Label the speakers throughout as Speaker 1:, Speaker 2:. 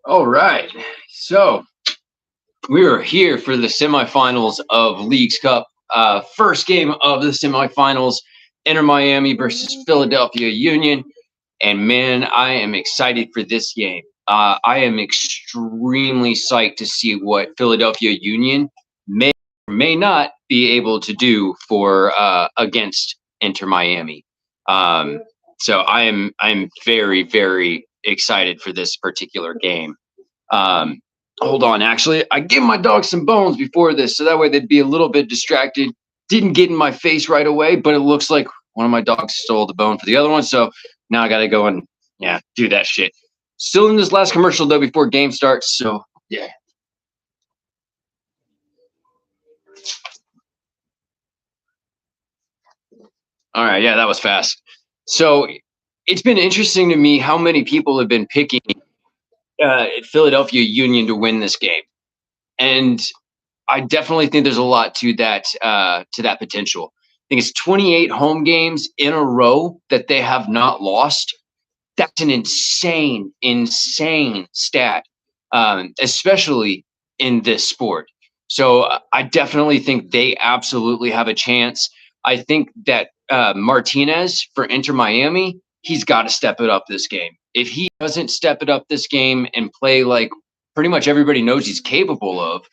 Speaker 1: All right. So we are here for the semifinals of Leagues Cup. First game of the semifinals, Inter Miami versus Philadelphia Union. And man, I am excited for this game. I am extremely psyched to see what Philadelphia Union may or may not be able to do for against Inter Miami. So I'm very, very excited for this particular game. Hold on, actually, I gave my dog some bones before this, so that way they'd be a little bit distracted. Didn't get in my face right away, but it looks like one of my dogs stole the bone for the other one, so now I gotta go and do that shit. Still in this last commercial though before game starts, so yeah. All right, yeah, that was fast. So it's been interesting to me how many people have been picking Philadelphia Union to win this game, and I definitely think there's a lot to that potential. I think it's 28 home games in a row that they have not lost. That's an insane, insane stat, especially in this sport. So I definitely think they absolutely have a chance. I think that Martinez for Inter Miami, he's got to step it up this game. If he doesn't step it up this game and play like pretty much everybody knows he's capable of,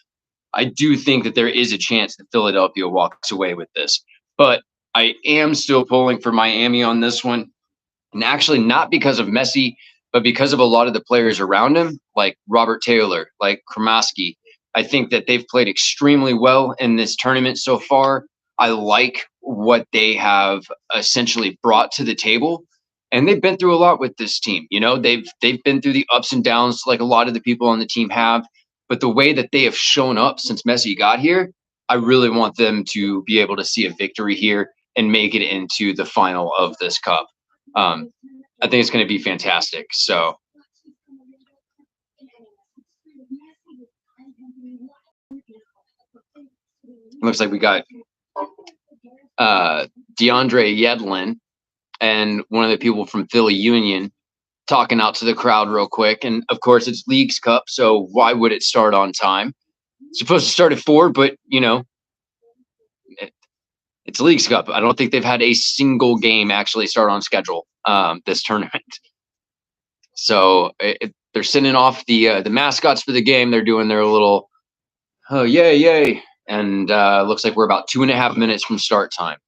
Speaker 1: I do think that there is a chance that Philadelphia walks away with this. But I am still pulling for Miami on this one. And actually, not because of Messi, but because of a lot of the players around him, like Robert Taylor, like Kramaski. I think that they've played extremely well in this tournament so far. I like what they have essentially brought to the table. And they've been through a lot with this team. You know, they've been through the ups and downs like a lot of the people on the team have. But the way that they have shown up since Messi got here, I really want them to be able to see a victory here and make it into the final of this cup. I think it's going to be fantastic. So looks like we got DeAndre Yedlin and one of the people from Philly Union talking out to the crowd real quick. And of course, it's Leagues Cup, so why would it start on time? It's supposed to start at 4, but you know, it's Leagues Cup. I don't think they've had a single game actually start on schedule this tournament. So they're sending off the mascots for the game. They're doing their little, oh, yay, yay. And looks like we're about 2.5 minutes from start time.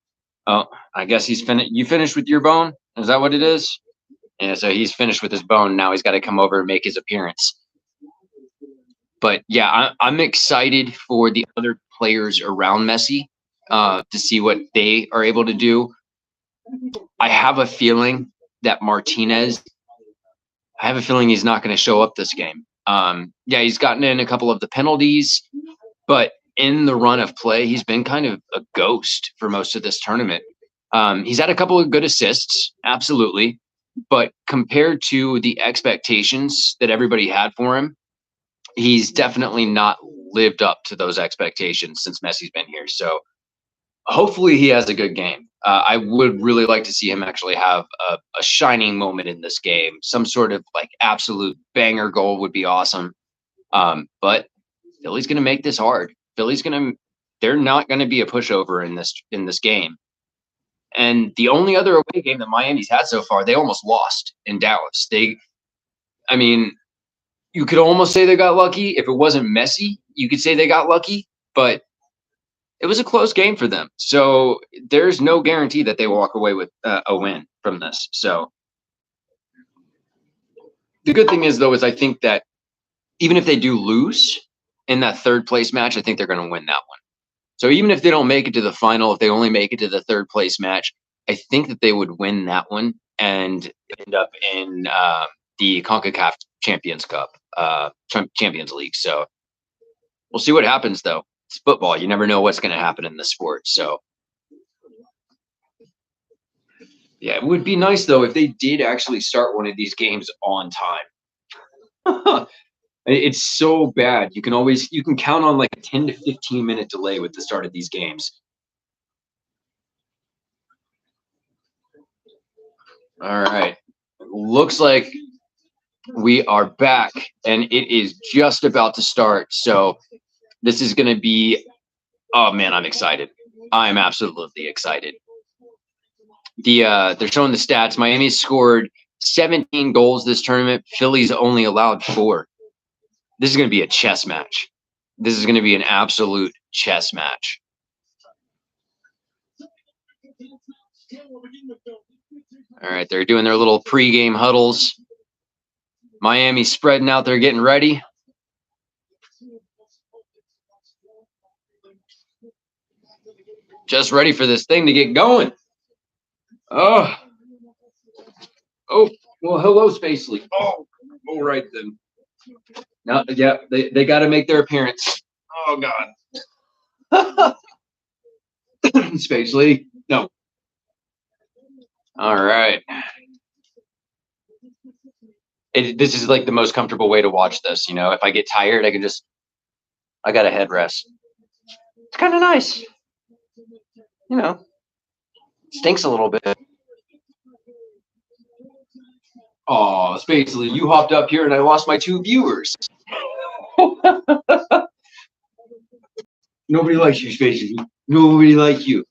Speaker 1: Oh, I guess he's finished. You finished with your bone? Is that what it is? Yeah, so he's finished with his bone. Now he's got to come over and make his appearance. But yeah, I'm excited for the other players around Messi to see what they are able to do. I have a feeling that Martinez, I have a feeling he's not going to show up this game. Yeah, he's gotten in a couple of the penalties, but in the run of play, he's been kind of a ghost for most of this tournament. He's had a couple of good assists, absolutely. But compared to the expectations that everybody had for him, he's definitely not lived up to those expectations since Messi's been here. So hopefully he has a good game. I would really like to see him actually have a shining moment in this game. Some sort of like absolute banger goal would be awesome. But Philly's going to make this hard. They're not going to be a pushover in this game. And the only other away game that Miami's had so far, they almost lost in Dallas. I mean, you could almost say they got lucky. If it wasn't Messi, you could say they got lucky, but it was a close game for them. So there's no guarantee that they walk away with a win from this. So the good thing is, though, is I think that even if they do lose in that third place match, I think they're going to win that one. So even if they don't make it to the final, if they only make it to the third place match, I think that they would win that one and end up in the CONCACAF Champions Cup, Champions League. So we'll see what happens, though. It's football. You never know what's going to happen in the sport. So yeah, it would be nice, though, if they did actually start one of these games on time. It's so bad. You can count on like a 10 to 15 minute delay with the start of these games. All right. Looks like we are back, and it is just about to start. So this is going to be, oh man, I'm excited. I'm absolutely excited. They're showing the stats. Miami scored 17 goals this tournament. Philly's only allowed 4. This is going to be a chess match. This is going to be an absolute chess match. All right, they're doing their little pregame huddles. Miami spreading out there, getting ready. Just ready for this thing to get going. Oh, well, hello, Spacely. Oh, all right then. Now, yeah, they got to make their appearance. Oh God, Spacely, no. All right. This is like the most comfortable way to watch this. You know, if I get tired, I got a headrest. It's kind of nice. You know, stinks a little bit. Oh, Spacely, you hopped up here and I lost my 2 viewers. Nobody likes you, Spacely. Nobody likes you.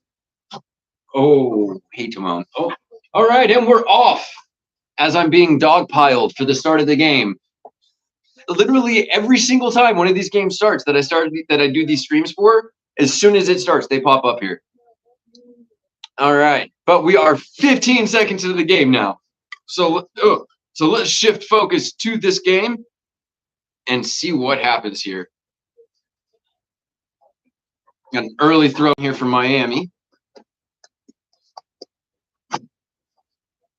Speaker 1: Oh, hey, Timon. Oh, all right, and we're off. As I'm being dogpiled for the start of the game. Literally every single time one of these games starts that I do these streams for, as soon as it starts, they pop up here. All right, but we are 15 seconds into the game now. So let's shift focus to this game and see what happens here. Got an early throw here from Miami.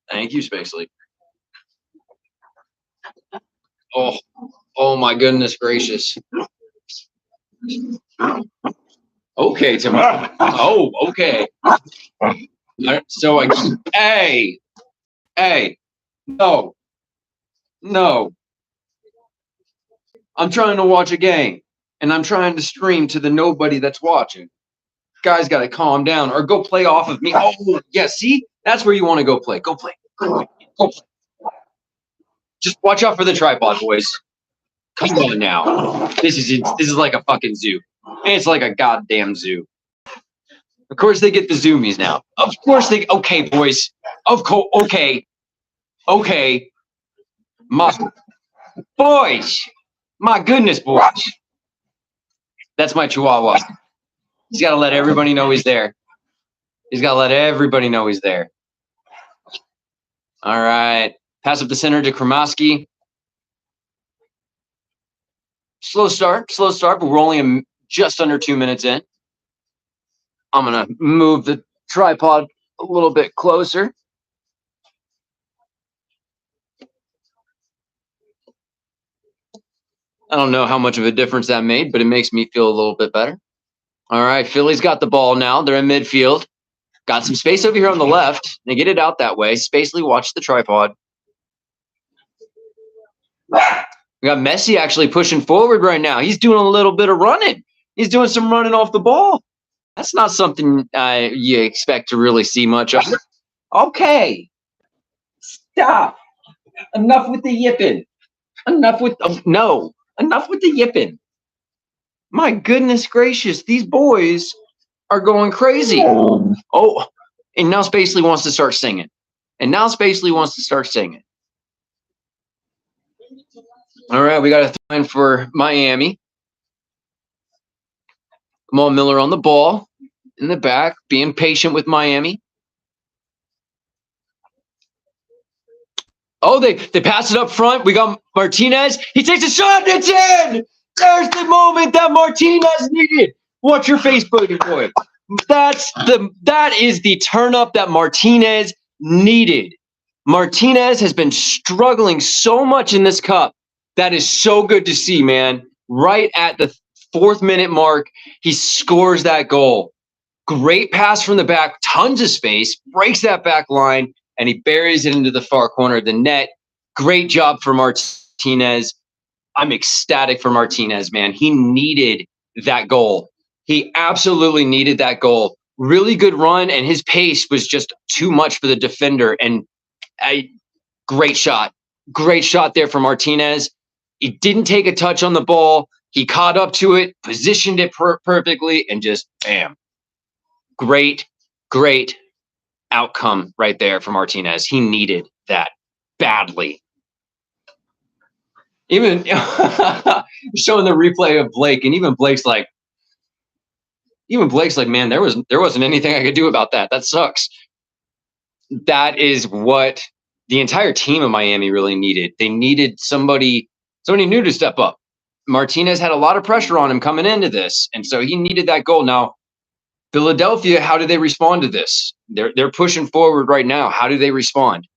Speaker 1: Thank you, Spacely. Oh my goodness gracious. Okay, Tim. Oh, okay. So hey, no. I'm trying to watch a game, and I'm trying to stream to the nobody that's watching. Guys got to calm down or go play off of me. Oh, yeah, see? That's where you want to go play. Go play. Go play. Just watch out for the tripod, boys. Come on now. This is like a fucking zoo. It's like a goddamn zoo. Of course they get the zoomies now. Of course they. Okay, boys. Okay. My boys. My goodness, boys. That's my chihuahua. He's got to let everybody know he's there. He's got to let everybody know he's there. All right. Pass up the center to Kremoski. Slow start, but we're only just under 2 minutes in. I'm going to move the tripod a little bit closer. I don't know how much of a difference that made, but it makes me feel a little bit better. All right, Philly's got the ball now. They're in midfield. Got some space over here on the left. They get it out that way. Spacely, watch the tripod. We got Messi actually pushing forward right now. He's doing a little bit of running. He's doing some running off the ball. That's not something you expect to really see much of. Okay. Stop. Enough with the yipping. Enough with the yipping. My goodness gracious, these boys are going crazy. Oh, and now Spacely wants to start singing. All right, we got a throw in for Miami. Jamal Miller on the ball in the back, being patient with Miami. Oh, they pass it up front. We got Martinez. He takes a shot. It's in. There's the moment that Martinez needed. Watch your face, buddy boy. That is the turn up that Martinez needed. Martinez has been struggling so much in this cup. That is so good to see, man. Right at the 4th minute mark, he scores that goal. Great pass from the back, tons of space, breaks that back line, and he buries it into the far corner of the net. Great job for Martinez. I'm ecstatic for Martinez, man. He needed that goal. He absolutely needed that goal. Really good run, and his pace was just too much for the defender. And Great shot. Great shot there from Martinez. He didn't take a touch on the ball. He caught up to it, positioned it perfectly, and just bam. Great outcome right there for Martinez. He needed that badly. Even showing the replay of Blake, and even Blake's like, man, there wasn't anything I could do about that. That sucks. That is what the entire team of Miami really needed. They needed somebody new to step up. Martinez had a lot of pressure on him coming into this, and so he needed that goal. Now, Philadelphia, how do they respond to this? They're pushing forward right now. How do they respond?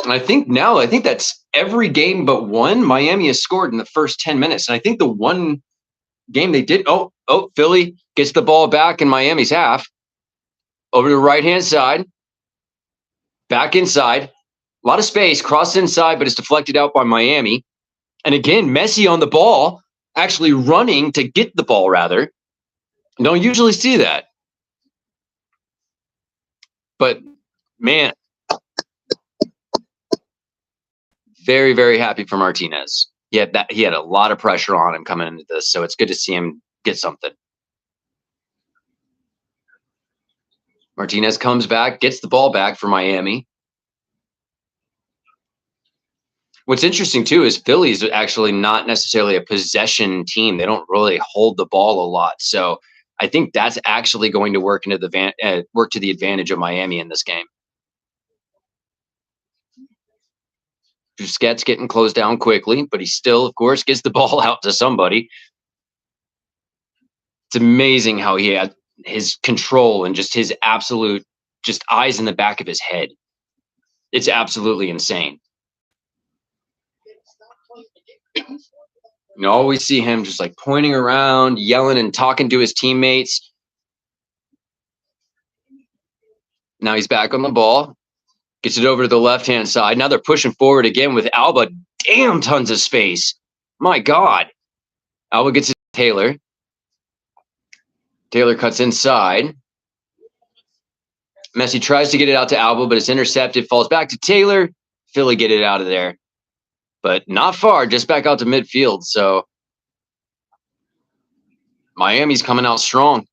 Speaker 1: And I think that's every game but one. Miami has scored in the first 10 minutes. And I think the one game they did, Philly gets the ball back in Miami's half. Over to the right-hand side. Back inside. A lot of space. Crossed inside, but it's deflected out by Miami. And again, Messi on the ball, actually running to get the ball, rather. Don't usually see that. But, man, very, very happy for Martinez. He had a lot of pressure on him coming into this, so it's good to see him get something. Martinez comes back, gets the ball back for Miami. What's interesting, too, is Philly's actually not necessarily a possession team. They don't really hold the ball a lot. So I think that's actually going to work to the advantage of Miami in this game. Busquets getting closed down quickly, but he still, of course, gets the ball out to somebody. It's amazing how he had his control and just his absolute eyes in the back of his head. It's absolutely insane. You always see him just like pointing around, yelling and talking to his teammates. Now he's back on the ball. Gets it over to the left-hand side. Now they're pushing forward again with Alba. Damn, tons of space. My God. Alba gets it to Taylor. Taylor cuts inside. Messi tries to get it out to Alba, but it's intercepted. Falls back to Taylor. Philly get it out of there. But not far, just back out to midfield. So Miami's coming out strong.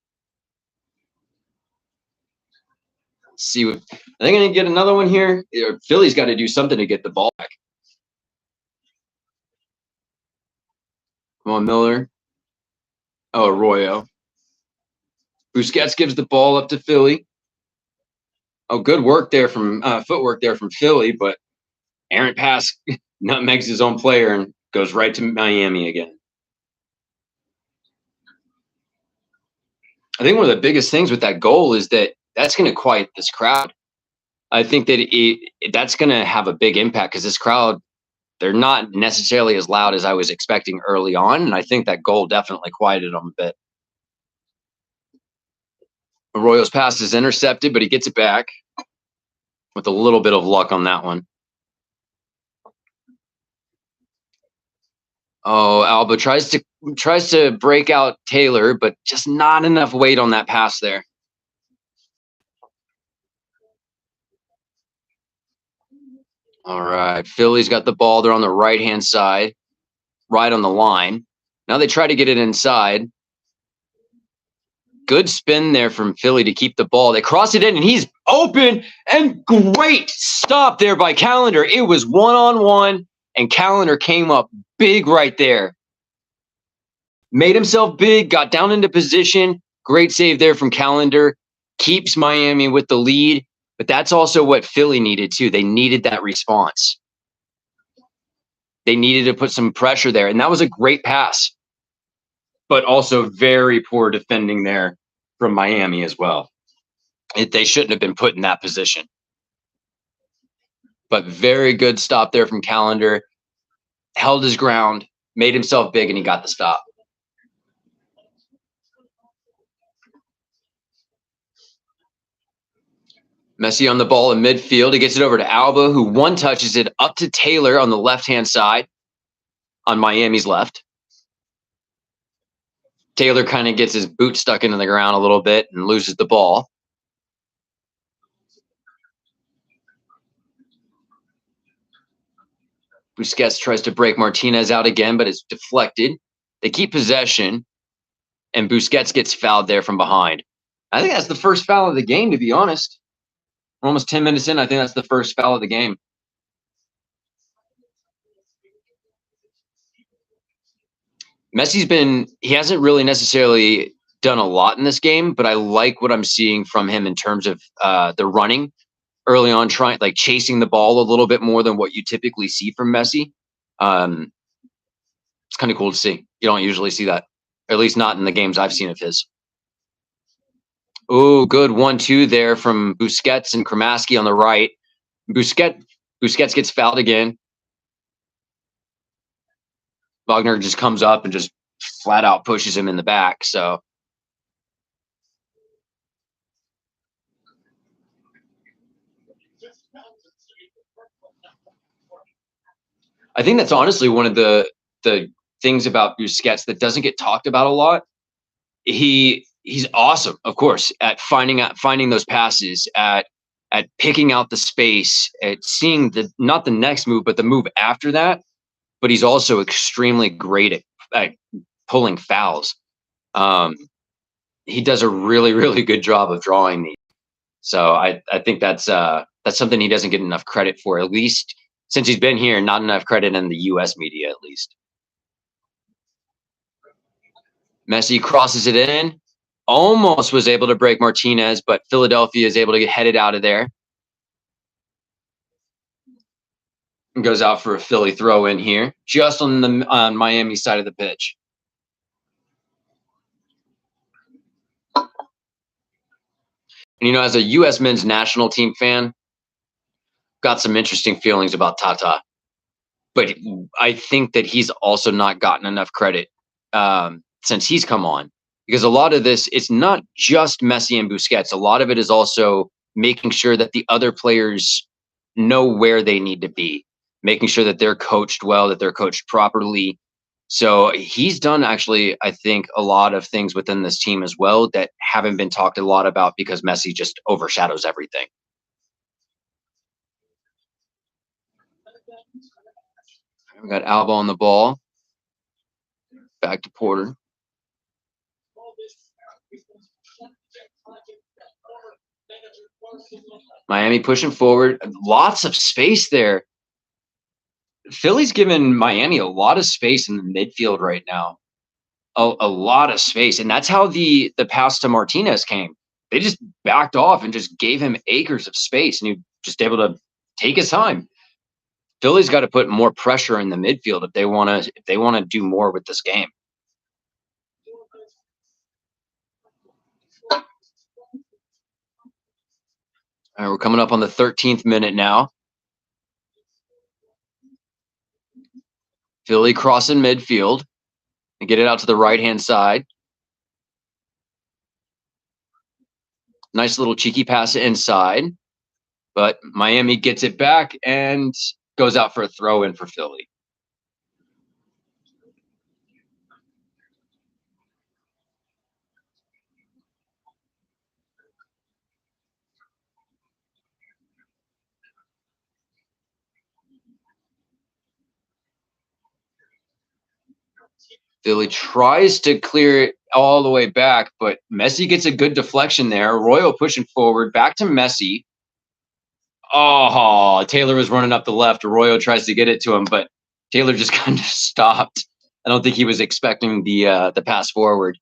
Speaker 1: Let's see, are they going to get another one here? Philly's got to do something to get the ball back. Come on, Miller. Oh, Arroyo. Busquets gives the ball up to Philly. Oh, good work there from footwork there from Philly, but errant pass nutmegs his own player and goes right to Miami again. I think one of the biggest things with that goal is that that's going to quiet this crowd. I think that that's going to have a big impact because this crowd, they're not necessarily as loud as I was expecting early on, and I think that goal definitely quieted them a bit. Arroyo's pass is intercepted, but he gets it back with a little bit of luck on that one. Oh, Alba tries to break out Taylor, but just not enough weight on that pass there. All right, Philly's got the ball. They're on the right-hand side, right on the line. Now they try to get it inside. Good spin there from Philly to keep the ball. They cross it in, and he's open, and great stop there by Callender. It was one-on-one, and Callender came up big right there. Made himself big, got down into position. Great save there from Callender. Keeps Miami with the lead, but that's also what Philly needed too. They needed that response. They needed to put some pressure there, and that was a great pass. But also very poor defending there from Miami as well. They shouldn't have been put in that position. But very good stop there from Callender. Held his ground, made himself big, and he got the stop. Messi on the ball in midfield. He gets it over to Alba, who one touches it up to Taylor on the left-hand side on Miami's left. Taylor kind of gets his boot stuck into the ground a little bit and loses the ball. Busquets tries to break Martinez out again, but it's deflected. They keep possession, and Busquets gets fouled there from behind. I think that's the first foul of the game, to be honest. We're almost 10 minutes in. I think that's the first foul of the game. He hasn't really necessarily done a lot in this game, but I like what I'm seeing from him in terms of the running early on, chasing the ball a little bit more than what you typically see from Messi. It's kind of cool to see. You don't usually see that, or at least not in the games I've seen of his. Oh, good 1-2 there from Busquets and Kramaski on the right. Busquets gets fouled again. Wagner just comes up and just flat out pushes him in the back. So I think that's honestly one of the things about Busquets that doesn't get talked about a lot. He's awesome, of course, at finding those passes, at picking out the space, at seeing not the next move, but the move after that. But he's also extremely great at pulling fouls. He does a really, really good job of drawing these. So I think that's something he doesn't get enough credit for, at least since he's been here. Not enough credit in the U.S. media, at least. Messi crosses it in. Almost was able to break Martinez, but Philadelphia is able to get headed out of there. And goes out for a Philly throw in here, just on Miami side of the pitch. And, as a U.S. men's national team fan, got some interesting feelings about Tata. But I think that he's also not gotten enough credit since he's come on. Because a lot of this, it's not just Messi and Busquets. A lot of it is also making sure that the other players know where they need to be, making sure that they're coached well, that they're coached properly. So he's done actually, I think, a lot of things within this team as well that haven't been talked a lot about because Messi just overshadows everything. We got Alba on the ball. Back to Porter. Miami pushing forward. Lots of space there. Philly's given Miami a lot of space in the midfield right now. A lot of space. And that's how the pass to Martinez came. They just backed off and just gave him acres of space, and he just able to take his time. Philly's got to put more pressure in the midfield if they want to do more with this game. All right, we're coming up on the 13th minute now. Philly crossing midfield and get it out to the right-hand side. Nice little cheeky pass inside, but Miami gets it back and goes out for a throw-in for Philly. Philly tries to clear it all the way back, but Messi gets a good deflection there. Arroyo pushing forward, back to Messi. Oh, Taylor was running up the left. Arroyo tries to get it to him, but Taylor just kind of stopped. I don't think he was expecting the pass forward.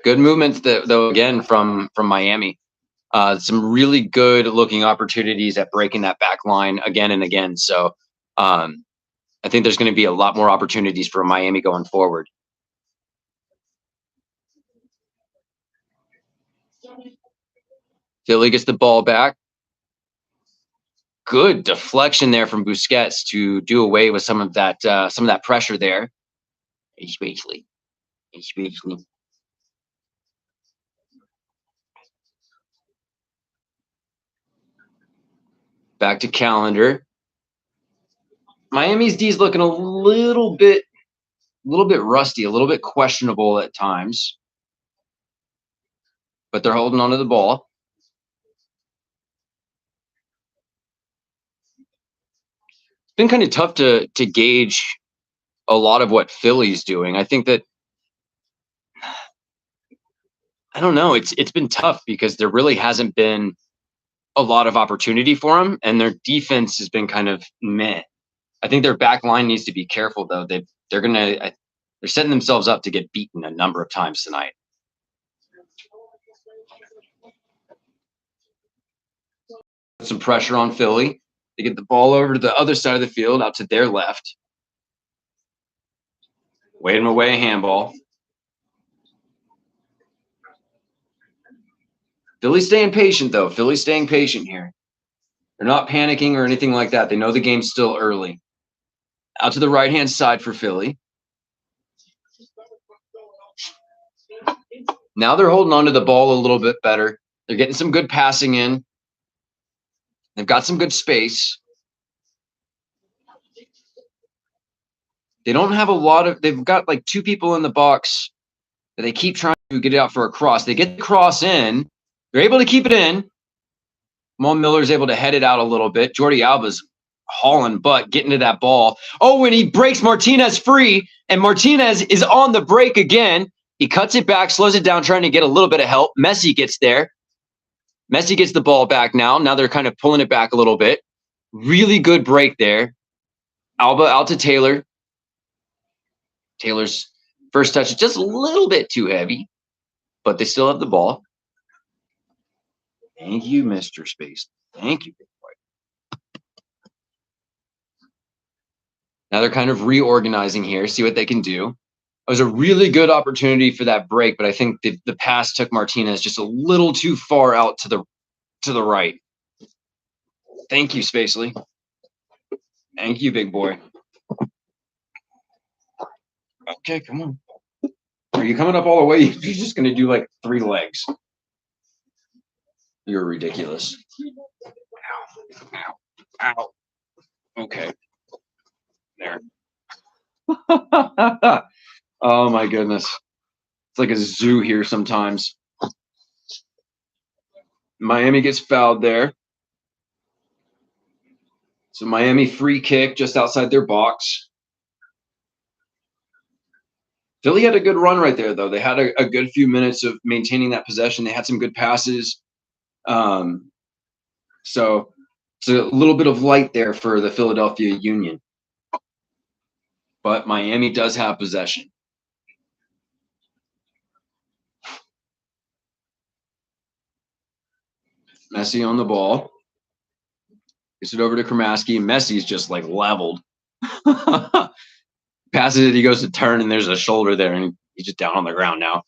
Speaker 1: Good movements, though, again, from Miami. Some really good looking opportunities at breaking that back line again and again. So I think there's going to be a lot more opportunities for Miami going forward. Philly gets the ball back. Good deflection there from Busquets to do away with some of that pressure there. Especially. Back to Calendar. Miami's D's looking a little bit rusty, a little bit questionable at times, but they're holding on to the ball. been kind of tough to gauge a lot of what Philly's doing. I think that I don't know. It's been tough because there really hasn't been a lot of opportunity for them, and their defense has been kind of meh. I think their back line needs to be careful though. They're setting themselves up to get beaten a number of times tonight. Some pressure on Philly. They get the ball over to the other side of the field, out to their left. Wave them away, a handball. Philly's staying patient, though. Philly's staying patient here. They're not panicking or anything like that. They know the game's still early. Out to the right-hand side for Philly. Now they're holding on to the ball a little bit better. They're getting some good passing in. They've got some good space. They don't have a lot of – they've got like two people in the box that they keep trying to get it out for a cross. They get the cross in. They're able to keep it in. Mo Miller's able to head it out a little bit. Jordi Alba's hauling butt, getting to that ball. Oh, and he breaks Martinez free, and Martinez is on the break again. He cuts it back, slows it down, trying to get a little bit of help. Messi gets there. Messi gets the ball back now. Now they're kind of pulling it back a little bit. Really good break there. Alba out to Taylor. Taylor's first touch is just a little bit too heavy, but they still have the ball. Thank you, Mr. Space. Thank you, big boy. Now they're kind of reorganizing here, see what they can do. It was a really good opportunity for that break, but I think the pass took Martinez just a little too far out to the right. Thank you, Spacely. Thank you, big boy. Okay, come on. Are you coming up all the way? You're just going to do like 3 legs. You're ridiculous. Ow. Ow. Ow. Okay. There. Oh, my goodness. It's like a zoo here sometimes. Miami gets fouled there. So Miami free kick just outside their box. Philly had a good run right there, though. They had a good few minutes of maintaining that possession. They had some good passes. So it's a little bit of light there for the Philadelphia Union. But Miami does have possession. Messi on the ball. Gets it over to Kramaski. Messi's just like leveled. Passes it. He goes to turn, and there's a shoulder there, and he's just down on the ground now.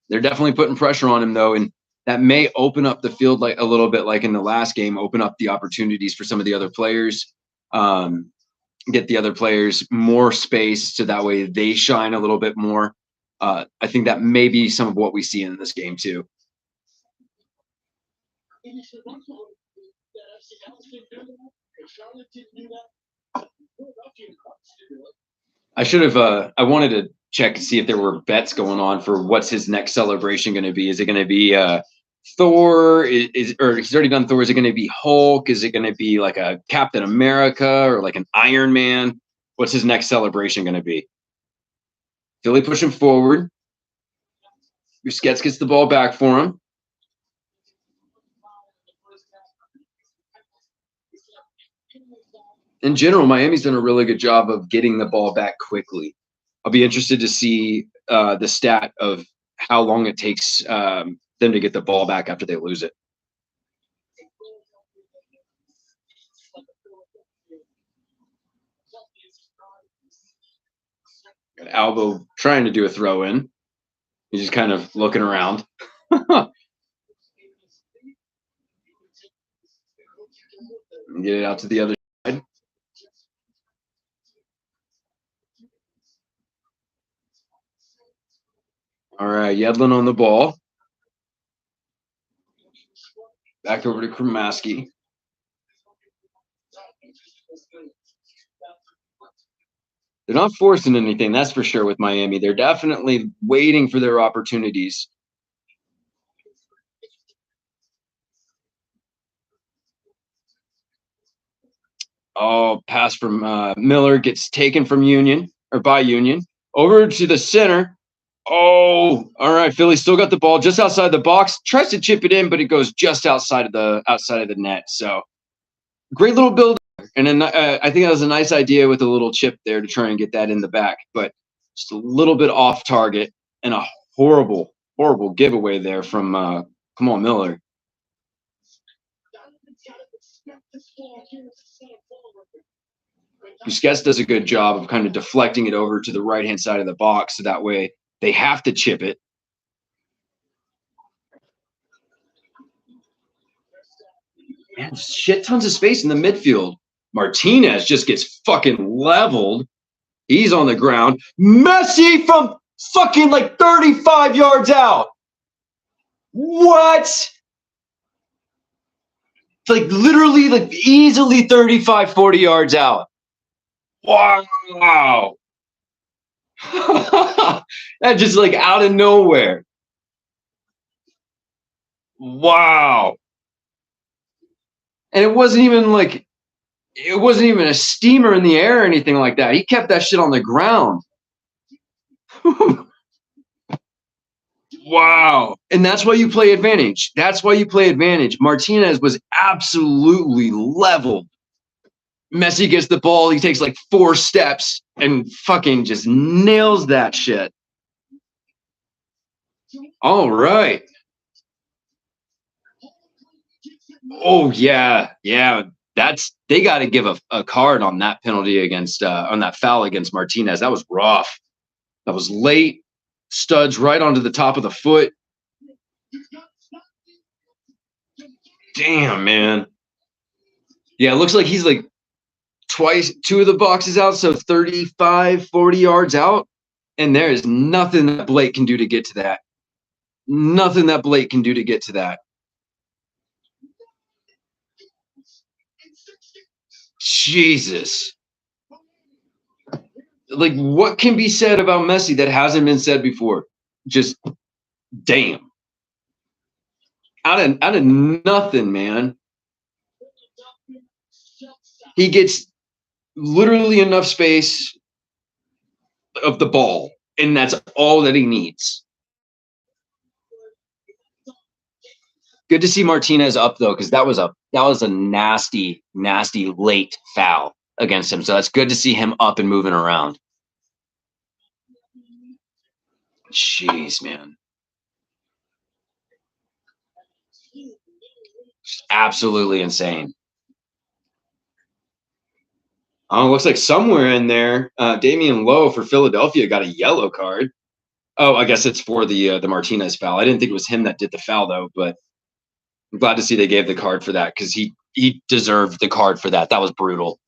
Speaker 1: They're definitely putting pressure on him, though, and that may open up the field like a little bit like in the last game, open up the opportunities for some of the other players, get the other players more space so that way they shine a little bit more. I think that may be some of what we see in this game too. I should have I wanted to check to see if there were bets going on for what's his next celebration going to be. Is it going to be Thor? Or he's already done Thor. Is it going to be Hulk? Is it going to be like a Captain America or like an Iron Man? What's his next celebration going to be? Philly pushing forward. Busquets gets the ball back for him. In general, Miami's done a really good job of getting the ball back quickly. I'll be interested to see the stat of how long it takes them to get the ball back after they lose it. Got Albo trying to do a throw in. He's just kind of looking around. Get it out to the other side. All right, Yedlin on the ball. Back over to Kramaski. They're not forcing anything, that's for sure, with Miami. They're definitely waiting for their opportunities. – Oh, pass from Miller gets taken from Union or by Union over to the center. Oh, all right. Philly still got the ball just outside the box. Tries to chip it in, but it goes just outside of the net. So great little build. And then I think that was a nice idea with a little chip there to try and get that in the back, but just a little bit off target and a horrible giveaway there from come on Miller. Busquets does a good job of kind of deflecting it over to the right-hand side of the box, so that way they have to chip it. Man, shit tons of space in the midfield. Martinez just gets fucking leveled. He's on the ground. Messi from fucking like 35 yards out. What? Like literally like easily 35, 40 yards out. Wow. That just like out of nowhere. Wow. And it wasn't even a steamer in the air or anything like that. He kept that shit on the ground. Wow. And that's why you play advantage. Martinez was absolutely leveled. Messi gets the ball. He takes like 4 steps and fucking just nails that shit. All right. Oh, yeah. Yeah. They got to give a card on that penalty against, on that foul against Martinez. That was rough. That was late. Studs right onto the top of the foot. Damn, man. Yeah, it looks like he's like 2 of the boxes out, so 35, 40 yards out. And there is nothing that Blake can do to get to that. Nothing that Blake can do to get to that. Jesus. Like, what can be said about Messi that hasn't been said before? Just damn. Out of nothing, man. He gets literally enough space of the ball, and that's all that he needs. Good to see Martinez up though, because that was a nasty late foul against him. So that's good to see him up and moving around. Jeez, man. Just absolutely insane. Oh, it looks like somewhere in there, Damian Lowe for Philadelphia got a yellow card. Oh, I guess it's for the Martinez foul. I didn't think it was him that did the foul though, but I'm glad to see they gave the card for that because he deserved the card for that. That was brutal.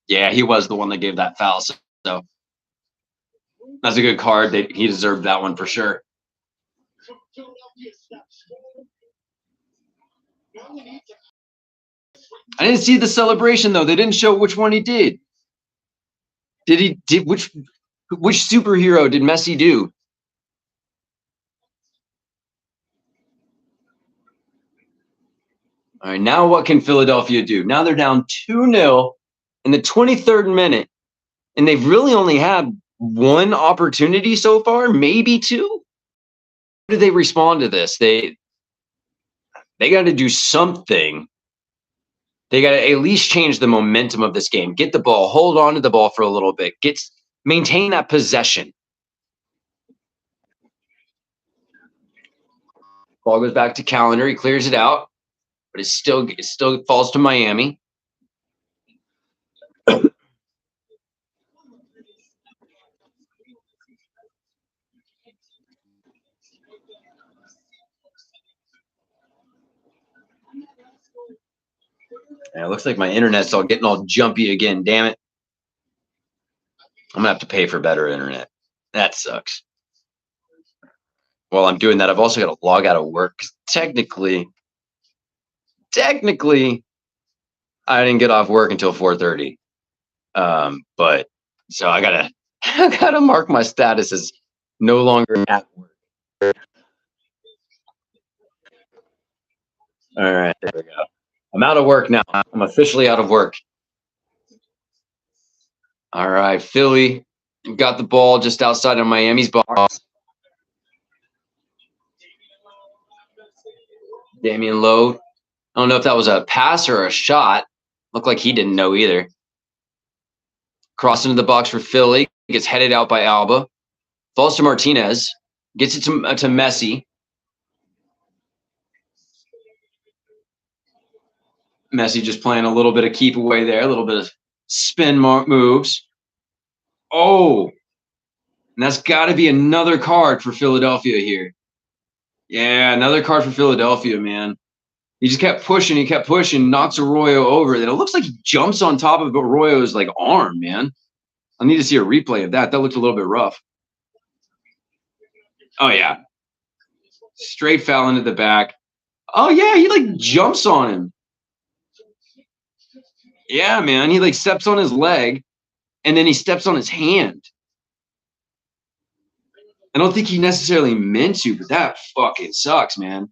Speaker 1: Yeah, he was the one that gave that foul. So that's a good card. He deserved that one for sure. I didn't see the celebration though. They didn't show which one he did. Which superhero did Messi do? All right, now what can Philadelphia do? Now they're down 2-0 in the 23rd minute, and they've really only had one opportunity so far, maybe 2. How do they respond to this? They got to do something. They got to at least change the momentum of this game. Get the ball, hold on to the ball for a little bit, maintain that possession. Ball goes back to Calendar. He clears it out, but it still falls to Miami. Yeah, it looks like my internet's getting all jumpy again. Damn it. I'm gonna have to pay for better internet. That sucks. While I'm doing that, I've also got to log out of work. Technically, I didn't get off work until 4:30. But so I gotta mark my status as no longer at work. All right, there we go. I'm out of work now. I'm officially out of work. All right, Philly got the ball just outside of Miami's box. Damian Lowe. I don't know if that was a pass or a shot. Looked like he didn't know either. Cross into the box for Philly. Gets headed out by Alba. Falls to Martinez. Gets it to Messi. Messi just playing a little bit of keep away there. A little bit of spin moves. Oh, and that's got to be another card for Philadelphia here. Yeah, another card for Philadelphia, man. He just kept pushing. He kept pushing. Knocks Arroyo over. Then it looks like he jumps on top of Arroyo's like arm, man. I need to see a replay of that. That looked a little bit rough. Oh yeah, straight foul into the back. Oh yeah, he like jumps on him. Yeah, man. He like steps on his leg, and then he steps on his hand. I don't think he necessarily meant to, but that fucking sucks, man.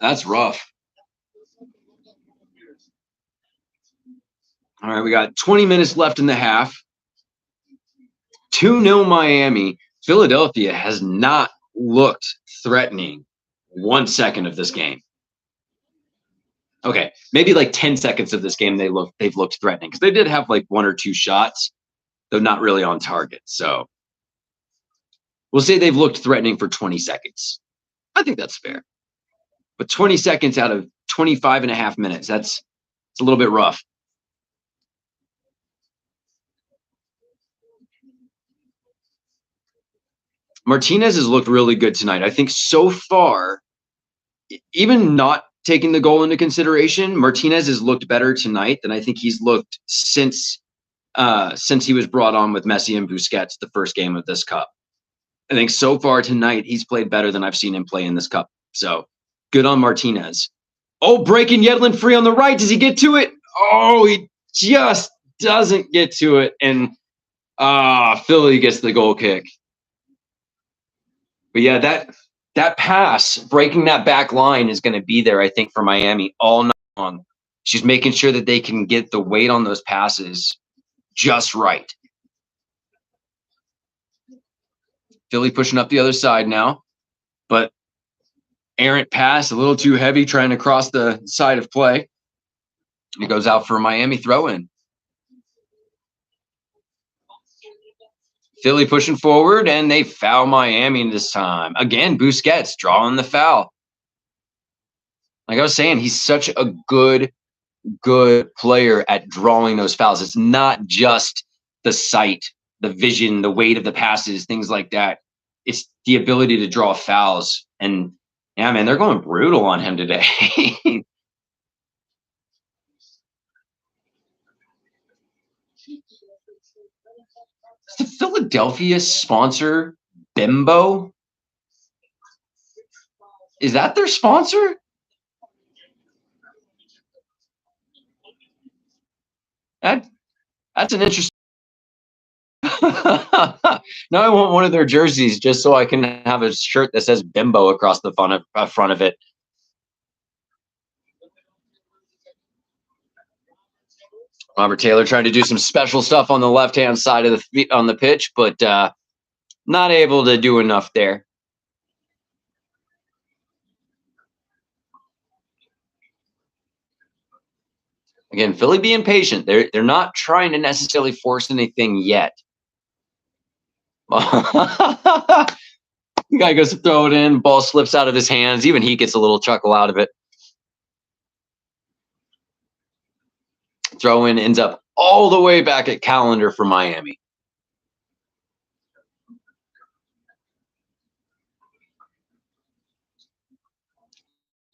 Speaker 1: That's rough. All right, we got 20 minutes left in the half. 2-0 Miami. Philadelphia has not looked threatening 1 second of this game. Okay, maybe like 10 seconds of this game they've looked threatening because they did have like 1 or 2 shots, though not really on target. So we'll say they've looked threatening for 20 seconds. I think that's fair. But 20 seconds out of 25 and a half minutes, it's a little bit rough. Martinez has looked really good tonight. I think so far, even not taking the goal into consideration, Martinez has looked better tonight than I think he's looked since he was brought on with Messi and Busquets the first game of this cup. I think so far tonight he's played better than I've seen him play in this cup. So good on Martinez. Oh, breaking Yedlin free on the right. Does he get to it? Oh, he just doesn't get to it. And Philly gets the goal kick. But yeah, that pass, breaking that back line is going to be there, I think, for Miami all night long. She's making sure that they can get the weight on those passes just right. Philly pushing up the other side now, but errant pass, a little too heavy, trying to cross the side of play. It goes out for a Miami throw-in. Philly pushing forward, and they foul Miami this time. Again, Busquets drawing the foul. Like I was saying, he's such a good player at drawing those fouls. It's not just the sight, the vision, the weight of the passes, things like that. It's the ability to draw fouls. And yeah, man, they're going brutal on him today. Does the Philadelphia sponsor Bimbo? Is that their sponsor? That's an interesting. Now I want one of their jerseys just so I can have a shirt that says Bimbo across the front of it. Robert Taylor trying to do some special stuff on the left-hand side of the pitch, but not able to do enough there. Again, Philly being patient. They're not trying to necessarily force anything yet. The guy goes to throw it in, ball slips out of his hands. Even he gets a little chuckle out of it. Throw in ends up all the way back at Calendar for Miami.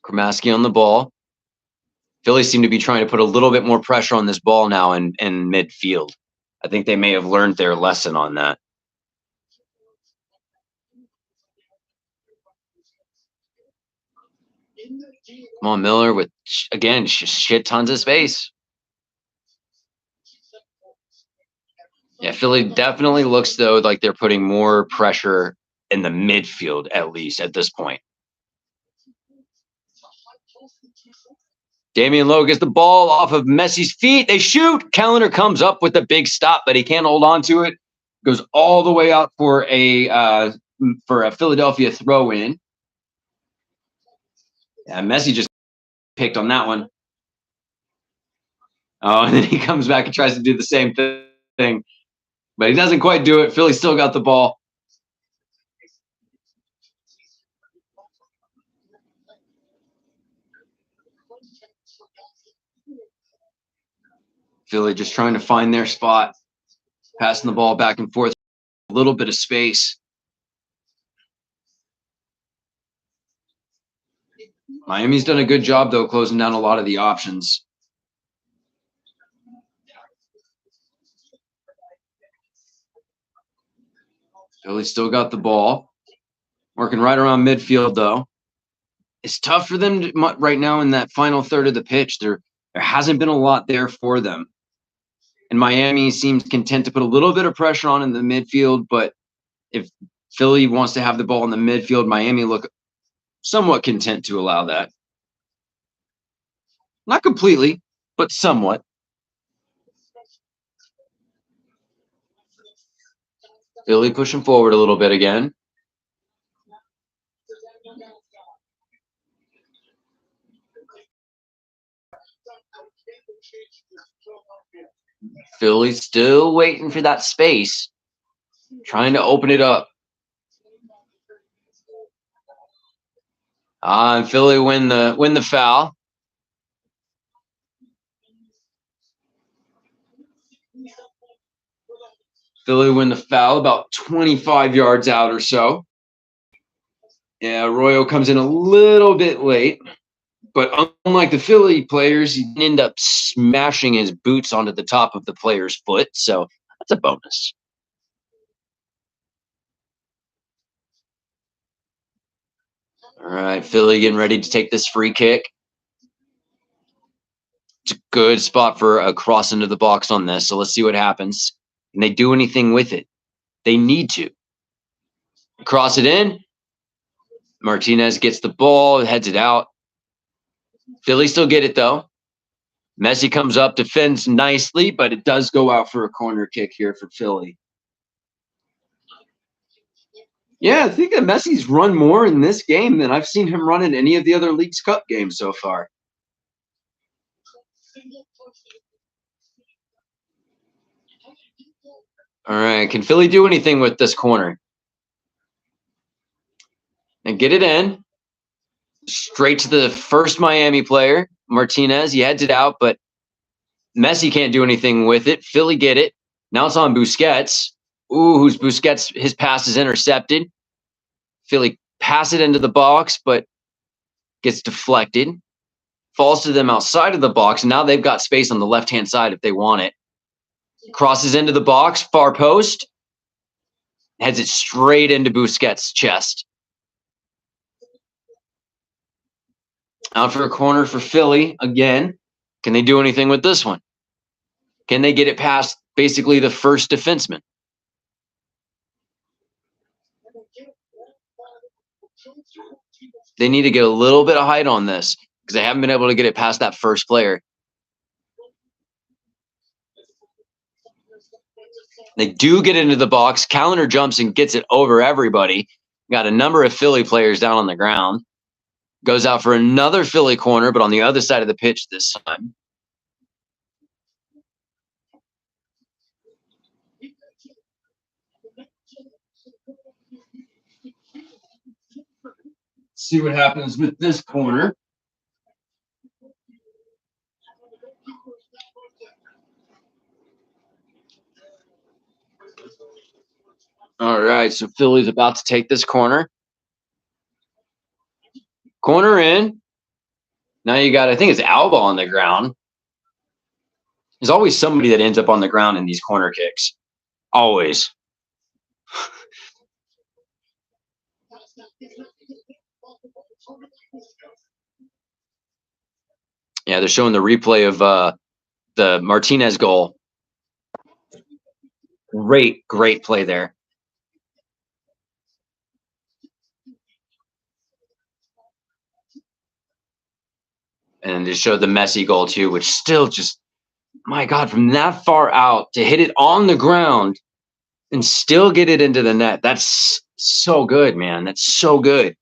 Speaker 1: Kramaski on the ball. Philly seem to be trying to put a little bit more pressure on this ball now in midfield. I think they may have learned their lesson on that. Come on, Miller with, again, shit tons of space. Yeah, Philly definitely looks, though, like they're putting more pressure in the midfield, at least at this point. Damian Lowe gets the ball off of Messi's feet. They shoot. Callender comes up with a big stop, but he can't hold on to it. Goes all the way out for a Philadelphia throw in. Yeah, Messi just picked on that one. Oh, and then he comes back and tries to do the same thing, but he doesn't quite do it. Philly still got the ball. Philly just trying to find their spot, passing the ball back and forth, a little bit of space. Miami's done a good job, though, closing down a lot of the options. Philly still got the ball. Working right around midfield, though. It's tough for them right now in that final third of the pitch. There hasn't been a lot there for them. And Miami seems content to put a little bit of pressure on in the midfield, but if Philly wants to have the ball in the midfield, Miami look somewhat content to allow that. Not completely, but somewhat. Philly pushing forward a little bit again. Philly still waiting for that space, trying to open it up. And Philly win the foul. Philly win the foul about 25 yards out or so. Yeah, Arroyo comes in a little bit late, but unlike the Philly players, he didn't end up smashing his boots onto the top of the player's foot, so that's a bonus. All right, Philly getting ready to take this free kick. It's a good spot for a cross into the box on this, so let's see what happens. Can they do anything with it? They need to. Cross it in. Martinez gets the ball, heads it out. Philly still get it, though. Messi comes up, defends nicely, but it does go out for a corner kick here for Philly. Yeah, I think that Messi's run more in this game than I've seen him run in any of the other Leagues Cup games so far. All right, can Philly do anything with this corner? And get it in. Straight to the first Miami player, Martinez. He heads it out, but Messi can't do anything with it. Philly get it. Now it's on Busquets. Ooh, who's Busquets? His pass is intercepted. Philly pass it into the box, but gets deflected. Falls to them outside of the box. Now they've got space on the left-hand side if they want it. Crosses into the box, far post. Heads it straight into Busquets' chest. Out for a corner for Philly again. Can they do anything with this one? Can they get it past basically the first defenseman? They need to get a little bit of height on this because they haven't been able to get it past that first player. They do get into the box. Callender jumps and gets it over everybody. Got a number of Philly players down on the ground. Goes out for another Philly corner, but on the other side of the pitch this time. See what happens with this corner. All right, so Philly's about to take this corner. Corner in. Now you got, I think it's Alba on the ground. There's always somebody that ends up on the ground in these corner kicks. Always. Yeah, they're showing the replay of the Martinez goal. Great play there. And they showed the Messi goal too, which still just, my God, from that far out to hit it on the ground and still get it into the net. That's so good, man. That's so good.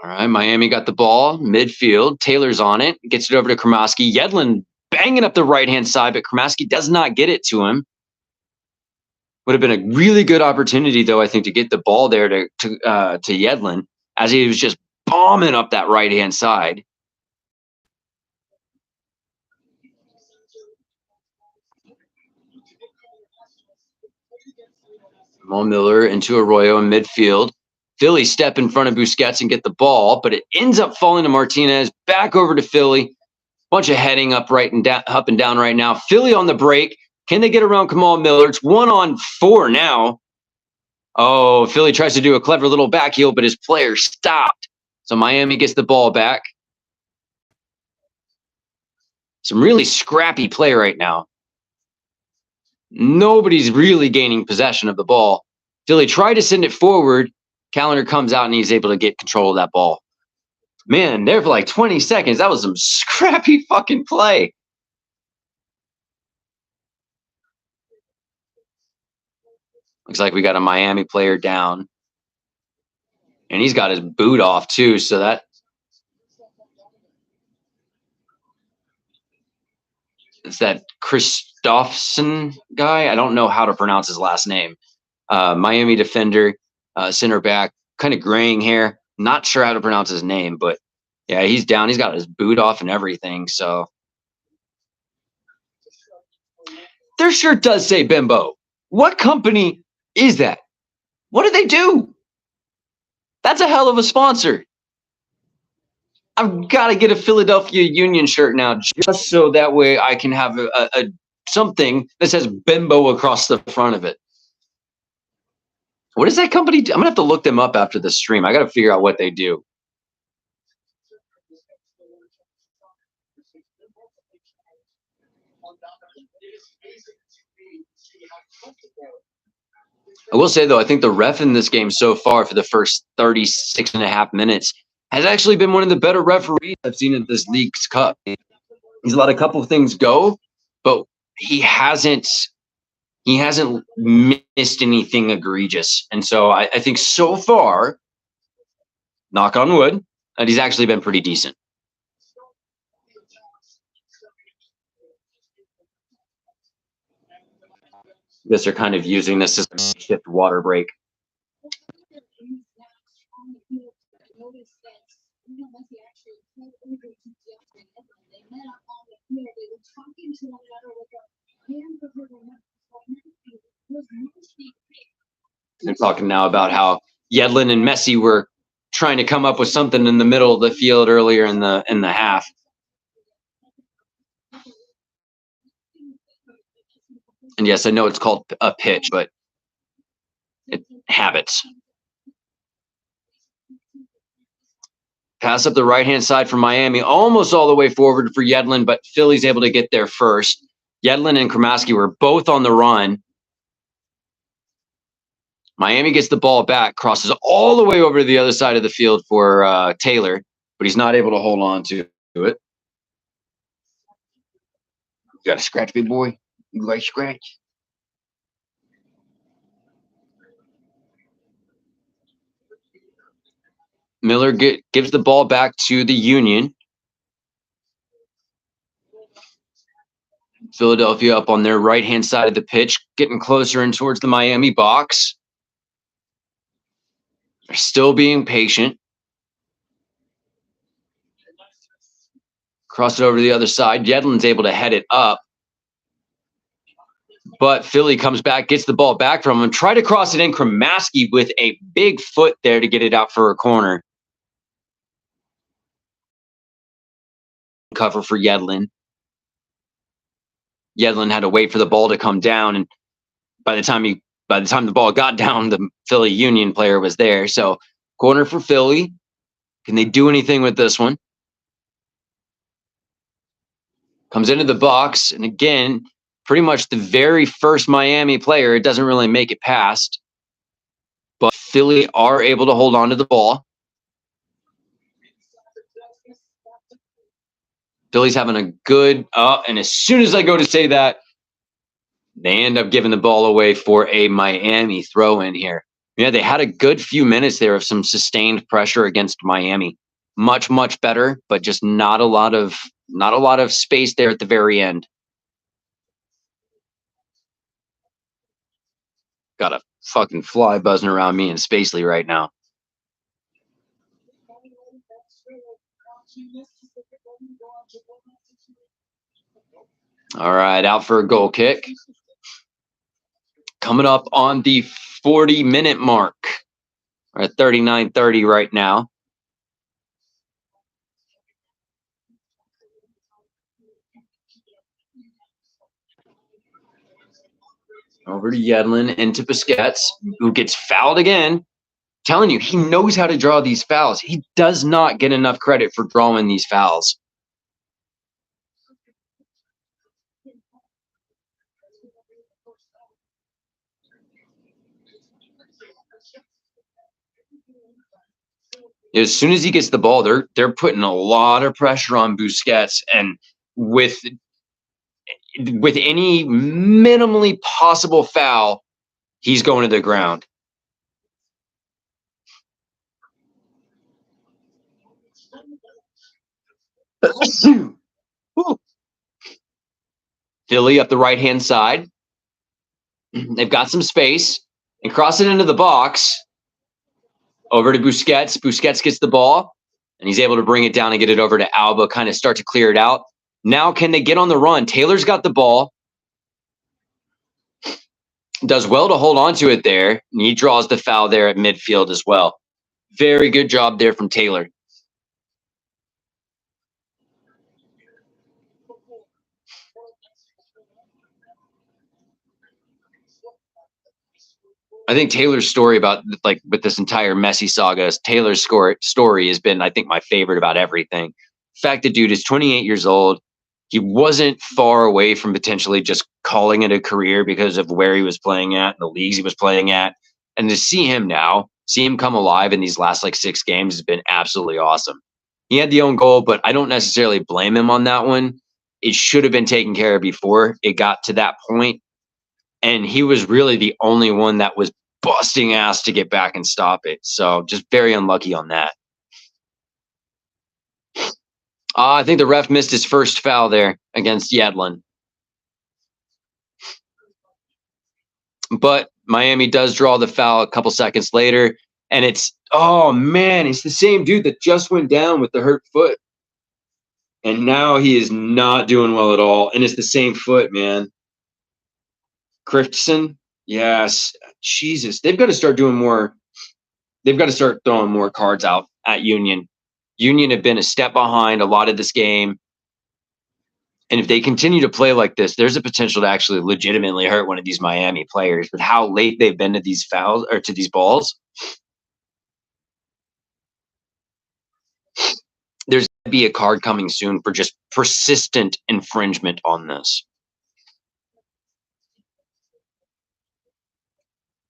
Speaker 1: All right, Miami got the ball, midfield. Taylor's on it, gets it over to Kramaski. Yedlin banging up the right-hand side, but Kramaski does not get it to him. Would have been a really good opportunity, though, I think, to get the ball there to Yedlin as he was just bombing up that right-hand side. Mo Miller into Arroyo in midfield. Philly step in front of Busquets and get the ball, but it ends up falling to Martinez. Back over to Philly. Bunch of heading up and down right now. Philly on the break. Can they get around Kamal Miller? It's 1-on-4 now. Oh, Philly tries to do a clever little back heel, but his player stopped. So Miami gets the ball back. Some really scrappy play right now. Nobody's really gaining possession of the ball. Philly tried to send it forward. Callender comes out and he's able to get control of that ball. Man, there for like 20 seconds. That was some scrappy fucking play. Looks like we got a Miami player down. And he's got his boot off too, so that it's that Christofferson guy. I don't know how to pronounce his last name. Miami defender, center back, kind of graying hair. Not sure how to pronounce his name, but yeah, he's down. He's got his boot off and everything. So their shirt does say Bimbo. What company is that? What do they do? That's a hell of a sponsor. I've got to get a Philadelphia Union shirt now, just so that way I can have a something that says Bimbo across the front of it. What does that company do? I'm gonna have to look them up after the stream. I got to figure out what they do. I will say, though, I think the ref in this game so far for the first 36 and a half minutes has actually been one of the better referees I've seen at this League's Cup. He's let a couple of things go, but he hasn't missed anything egregious. And so I think so far, knock on wood, that he's actually been pretty decent. I guess they're kind of using this as a shift water break. They're talking now about how Yedlin and Messi were trying to come up with something in the middle of the field earlier in the half. And yes, I know it's called a pitch, but it habits. Pass up the right-hand side for Miami, almost all the way forward for Yedlin, but Philly's able to get there first. Yedlin and Kramaski were both on the run. Miami gets the ball back, crosses all the way over to the other side of the field for Taylor, but he's not able to hold on to it. You got a scratch, big boy? You like scratch? Miller gives the ball back to the Union. Philadelphia up on their right-hand side of the pitch, getting closer in towards the Miami box. They're still being patient. Cross it over to the other side. Yedlin's able to head it up. But Philly comes back, gets the ball back from him. Try to cross it in. Kramaski with a big foot there to get it out for a corner. Cover for Yedlin. Yedlin had to wait for the ball to come down, and by the time the ball got down, the Philly Union player was there. So corner for Philly. Can they do anything with this one? Comes into the box, and again, pretty much the very first Miami player. It doesn't really make it past, but Philly are able to hold on to the ball. Philly's having a good and as soon as I go to say that, they end up giving the ball away for a Miami throw in here. Yeah, they had a good few minutes there of some sustained pressure against Miami. Much, much better, but just not a lot of space there at the very end. Got a fucking fly buzzing around me and Spacely right now. All right, out for a goal kick. Coming up on the 40-minute mark. We're at 39:30 right now. Over to Yedlin, into Busquets, who gets fouled again. Telling you, he knows how to draw these fouls. He does not get enough credit for drawing these fouls. As soon as he gets the ball, they're putting a lot of pressure on Busquets, and with any minimally possible foul, he's going to the ground. Philly up the right-hand side. They've got some space and cross it into the box. Over to Busquets. Busquets gets the ball, and he's able to bring it down and get it over to Alba, kind of start to clear it out. Now can they get on the run? Taylor's got the ball. Does well to hold on to it there. And he draws the foul there at midfield as well. Very good job there from Taylor. I think Taylor's story about, like, with this entire Messi saga, Taylor's story has been, I think, my favorite about everything. The fact that dude is 28 years old. He wasn't far away from potentially just calling it a career because of where he was playing at, and the leagues he was playing at. And to see him now, see him come alive in these last like 6 games has been absolutely awesome. He had the own goal, but I don't necessarily blame him on that one. It should have been taken care of before it got to that point. And he was really the only one that was busting ass to get back and stop it. So just very unlucky on that. I think the ref missed his first foul there against Yedlin. But Miami does draw the foul a couple seconds later. And it's, oh man, it's the same dude that just went down with the hurt foot. And now he is not doing well at all. And it's the same foot, man. Christensen, yes. Jesus, they've got to start doing more. They've got to start throwing more cards out at Union. Union have been a step behind a lot of this game. And if they continue to play like this, there's a potential to actually legitimately hurt one of these Miami players with how late they've been to these fouls or to these balls. There's going to be a card coming soon for just persistent infringement on this.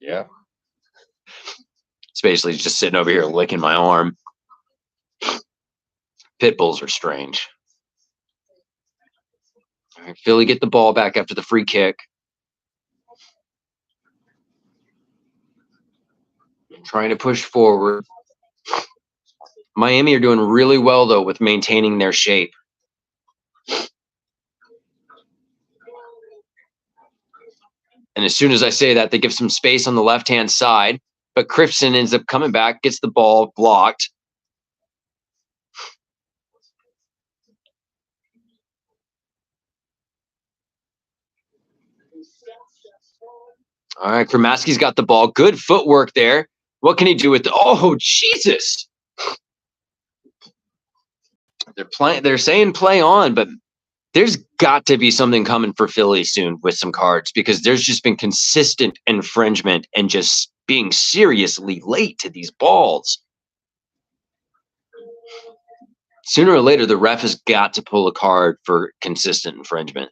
Speaker 1: Yeah. It's basically just sitting over here licking my arm. Pit bulls are strange. All right, Philly get the ball back after the free kick. Trying to push forward. Miami are doing really well, though, with maintaining their shape. And as soon as I say that, they give some space on the left-hand side. But Christensen ends up coming back, gets the ball blocked. All right, Kramaski's got the ball. Good footwork there. What can he do with the? Oh, Jesus! They're saying play on, but there's got to be something coming for Philly soon with some cards, because there's just been consistent infringement and just being seriously late to these balls. Sooner or later, the ref has got to pull a card for consistent infringement.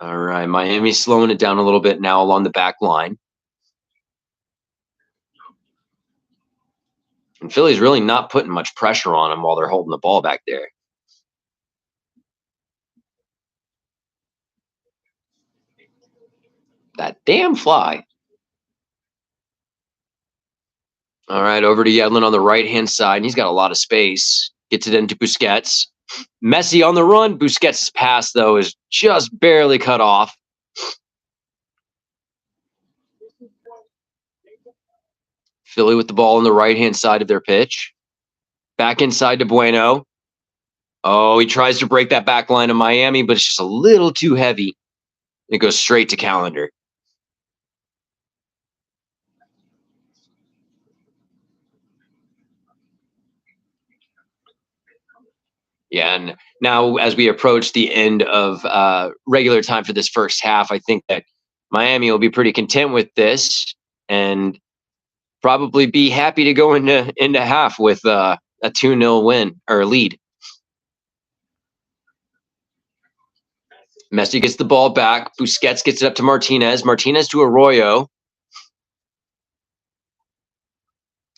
Speaker 1: All right, Miami's slowing it down a little bit now along the back line. And Philly's really not putting much pressure on them while they're holding the ball back there. That damn fly. All right, over to Yedlin on the right-hand side. And he's got a lot of space. Gets it into Busquets. Messi on the run. Busquets' pass, though, is just barely cut off. Philly with the ball on the right-hand side of their pitch. Back inside to Bueno. Oh, he tries to break that back line of Miami, but it's just a little too heavy. It goes straight to Calendar. Yeah, and now as we approach the end of regular time for this first half, I think that Miami will be pretty content with this and probably be happy to go into half with a 2-0 win or lead. Messi gets the ball back. Busquets gets it up to Martinez. Martinez to Arroyo.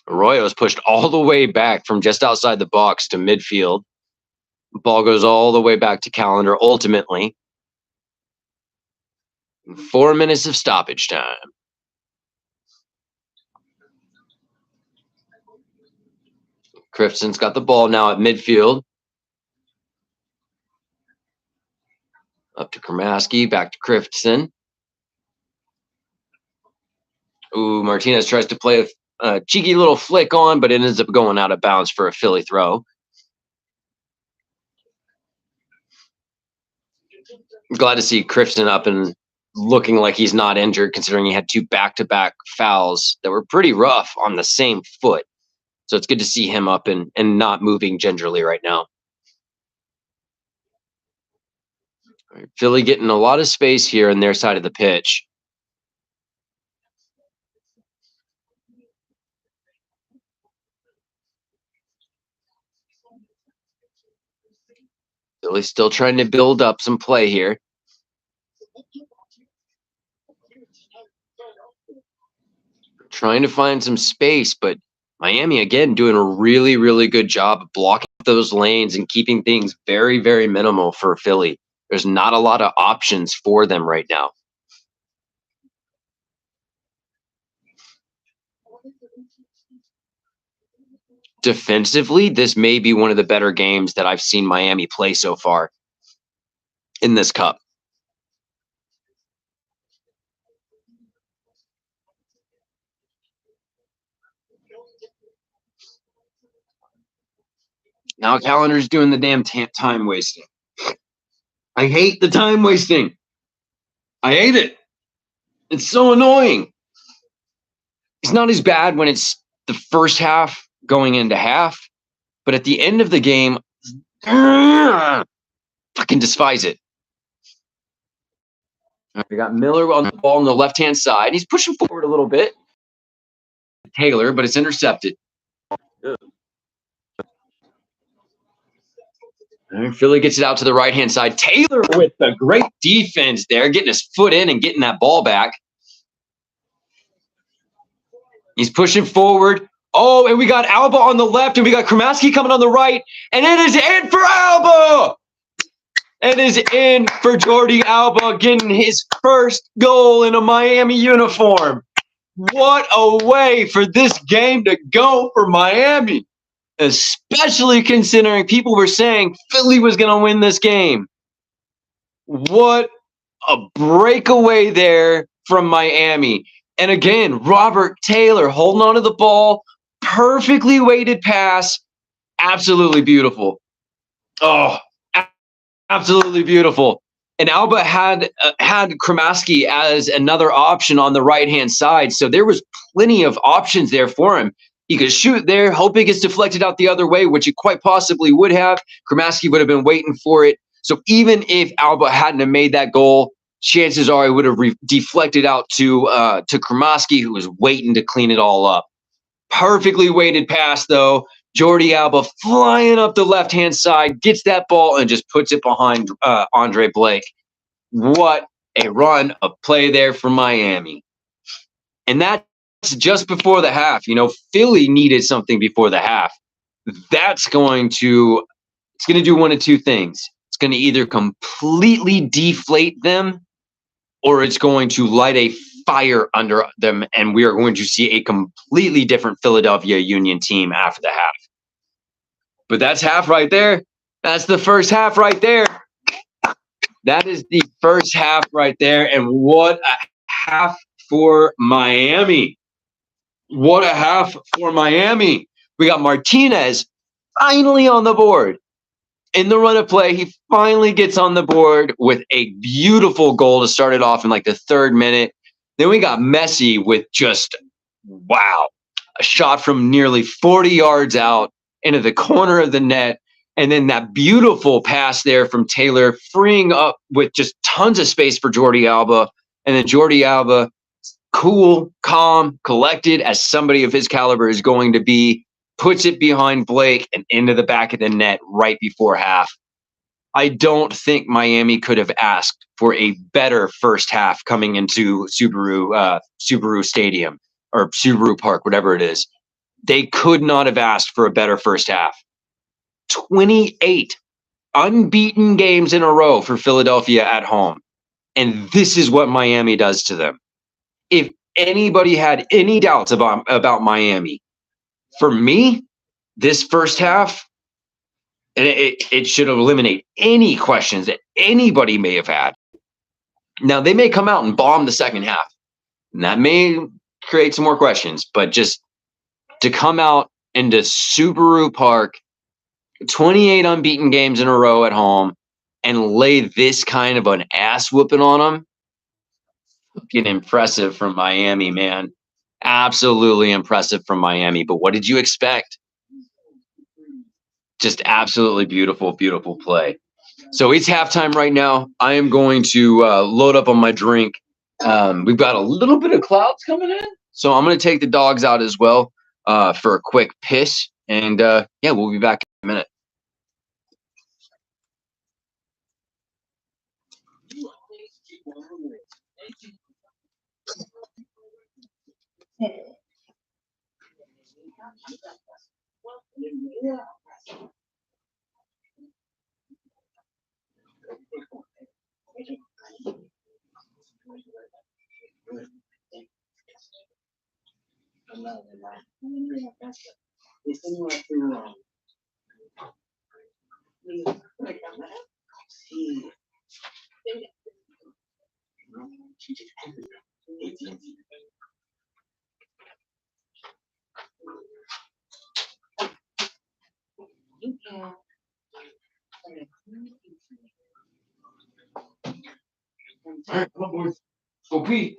Speaker 1: Arroyo is pushed all the way back from just outside the box to midfield. Ball goes all the way back to Calendar ultimately. 4 minutes of stoppage time. Crifton's got the ball now at midfield. Up to Kramaski, back to Crifton. Ooh, Martinez tries to play a cheeky little flick on, but it ends up going out of bounds for a Philly throw. I'm glad to see Crifton up and looking like he's not injured, considering he had 2 back-to-back fouls that were pretty rough on the same foot. So it's good to see him up and not moving gingerly right now. Right, Philly getting a lot of space here on their side of the pitch. Philly's still trying to build up some play here. Trying to find some space, but Miami, again, doing a really, really good job of blocking those lanes and keeping things very, very minimal for Philly. There's not a lot of options for them right now. Defensively, this may be one of the better games that I've seen Miami play so far in this cup. Now Calendar's doing the damn time wasting. I hate the time wasting. I hate it. It's so annoying. It's not as bad when it's the first half going into half, but at the end of the game, fucking despise it. All right, we got Miller on the ball on the left-hand side. He's pushing forward a little bit. Taylor, but it's intercepted. All right, Philly gets it out to the right-hand side. Taylor with the great defense there, getting his foot in and getting that ball back. He's pushing forward. Oh, and we got Alba on the left, and we got Kramaski coming on the right, and it is in for Alba! It is in for Jordi Alba, getting his first goal in a Miami uniform. What a way for this game to go for Miami, especially considering people were saying Philly was going to win this game. What a breakaway there from Miami. And again, Robert Taylor holding on to the ball, perfectly weighted pass, absolutely beautiful. Oh, absolutely beautiful. And Alba had Kramaski as another option on the right-hand side, so there was plenty of options there for him. He could shoot there, hope it gets deflected out the other way, which it quite possibly would have. Kramaski would have been waiting for it. So even if Alba hadn't have made that goal, chances are it would have deflected out to Kramaski, who was waiting to clean it all up. Perfectly weighted pass, though. Jordi Alba flying up the left-hand side, gets that ball and just puts it behind Andre Blake. What a run, a play there for Miami. And that's just before the half. You know, Philly needed something before the half. That's going to it's going to do one of two things. It's going to either completely deflate them or it's going to light a fire under them and we are going to see a completely different Philadelphia Union team after the half. But that's half right there. That's the first half right there. That is the first half right there. And what a half for Miami. What a half for Miami. We got Martinez finally on the board. In the run of play, he finally gets on the board with a beautiful goal to start it off in like the 3rd minute. Then we got Messi with just, wow, a shot from nearly 40 yards out into the corner of the net. And then that beautiful pass there from Taylor, freeing up with just tons of space for Jordi Alba. And then Jordi Alba, cool, calm, collected as somebody of his caliber is going to be, puts it behind Blake and into the back of the net right before half. I don't think Miami could have asked for a better first half coming into Subaru Stadium or Subaru Park, whatever it is. They could not have asked for a better first half. 28 unbeaten games in a row for Philadelphia at home. And this is what Miami does to them. If anybody had any doubts about Miami, for me, this first half, it should eliminate any questions that anybody may have had. Now, they may come out and bomb the second half, and that may create some more questions, but just to come out into Subaru Park, 28 unbeaten games in a row at home, and lay this kind of an ass whooping on them, fucking impressive from Miami, man. Absolutely impressive from Miami. But what did you expect? Just absolutely beautiful, beautiful play. So it's halftime right now. I am going to load up on my drink. We've got a little bit of clouds coming in. So I'm going to take the dogs out as well for a quick piss. And yeah, we'll be back in a minute. All right, come on, boys. Go pee.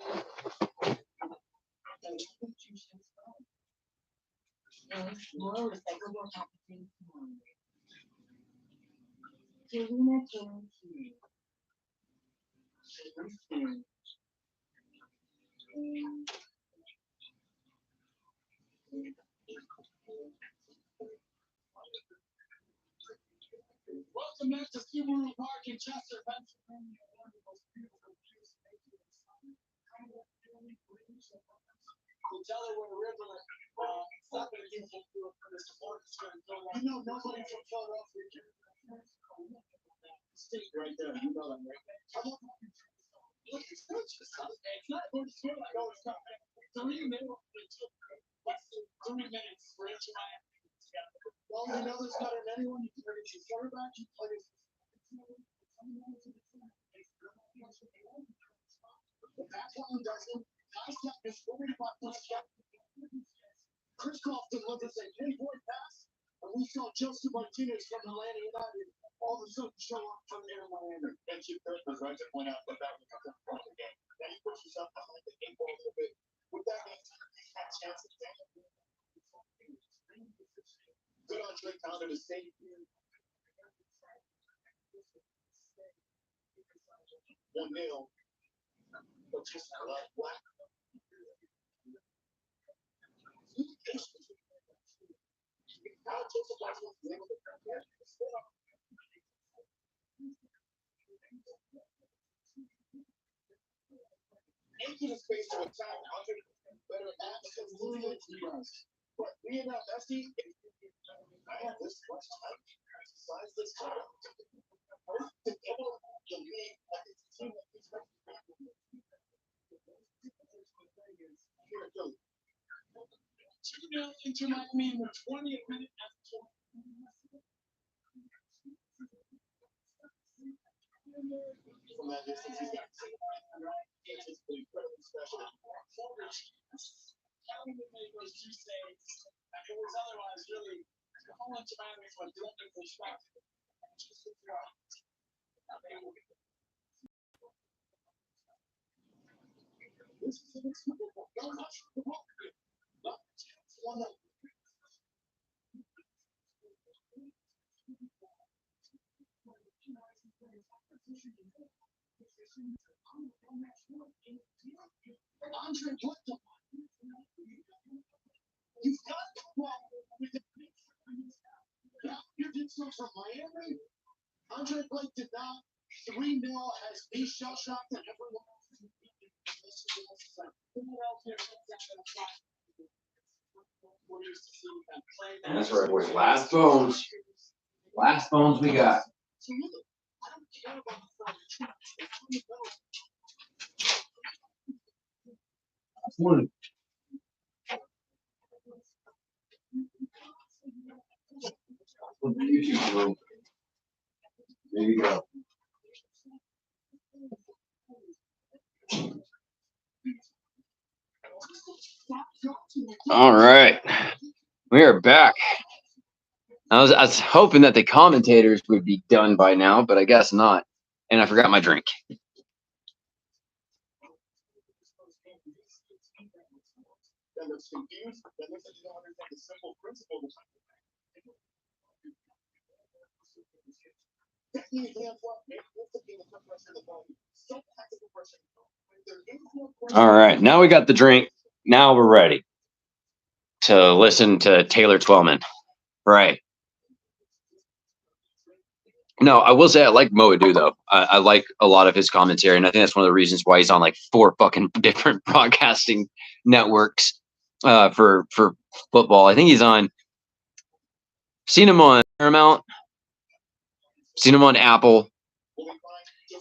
Speaker 2: Inter Miami in the 20th minute. From that distance, he's got it's incredibly special. Counting to make those two saves, it was otherwise really the whole Inter Miami was different perspective. You've got the ball with the from Miami. Andre Blake did not 3-0 as he shell shocked and everyone.
Speaker 1: That's right, boys. Last bones. Last bones we got. One. There you go. All right, we are back. I was hoping that the commentators would be done by now, but I guess not. And I forgot my drink. All right, now we got the drink. Now we're ready to listen to Taylor Twellman. Right. No, I will say I like Mo Adu, though. I like a lot of his commentary, and I think that's one of the reasons why he's on like 4 fucking different broadcasting networks for football. I think he's on. Seen him on Paramount, seen him on Apple,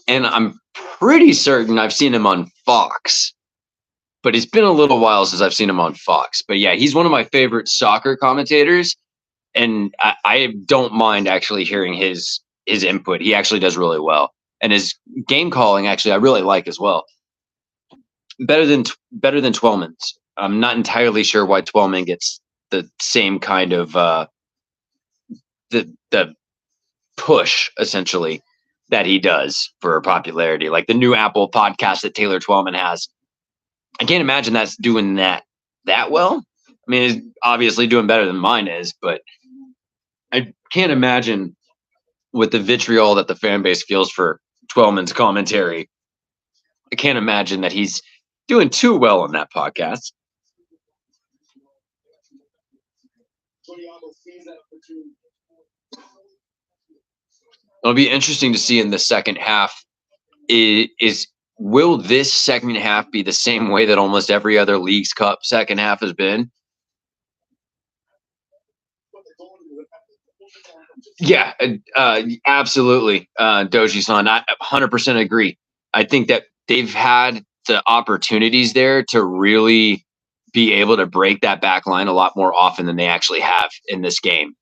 Speaker 1: and I'm pretty certain I've seen him on Fox. But it's been a little while since I've seen him on Fox. But yeah, he's one of my favorite soccer commentators, and I don't mind actually hearing his input. He actually does really well, and his game calling actually I really like as well. Better than Twellman's. I'm not entirely sure why Twellman gets the same kind of the push essentially that he does for popularity, like the new Apple podcast that Taylor Twellman has. I can't imagine that's doing that well. I mean, it's obviously doing better than mine is, but I can't imagine with the vitriol that the fan base feels for Twellman's commentary. I can't imagine that he's doing too well on that podcast. It'll be interesting to see in the second half will this second half be the same way that almost every other Leagues Cup second half has been? Yeah, absolutely. Doji-san, I 100% agree. I think that they've had the opportunities there to really be able to break that back line a lot more often than they actually have in this game.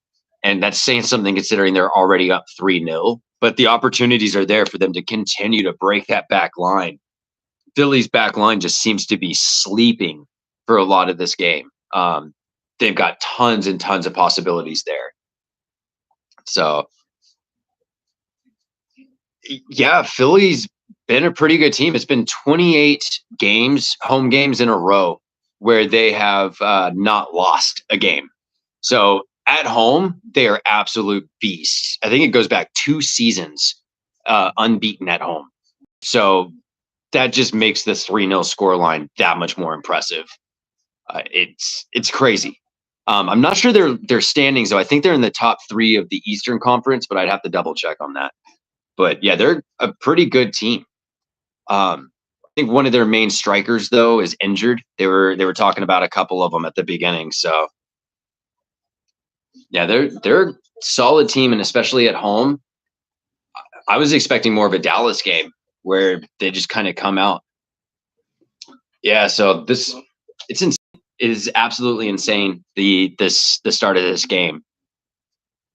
Speaker 1: And that's saying something considering they're already up 3-0. But the opportunities are there for them to continue to break that back line. Philly's back line just seems to be sleeping for a lot of this game. They've got tons and tons of possibilities there. So, yeah, Philly's been a pretty good team. It's been 28 games, home games in a row where they have not lost a game. So at home, they are absolute beasts. I think it goes back 2 seasons unbeaten at home. So that just makes the 3-0 scoreline that much more impressive. It's crazy. I'm not sure their standings, though. I think they're in the top 3 of the Eastern Conference, but I'd have to double check on that. But yeah, they're a pretty good team. I think one of their main strikers though is injured. They were talking about a couple of them at the beginning. So yeah, they're a solid team, and especially at home. I was expecting more of a Dallas game where they just kind of come out. Yeah, so it is absolutely insane the start of this game.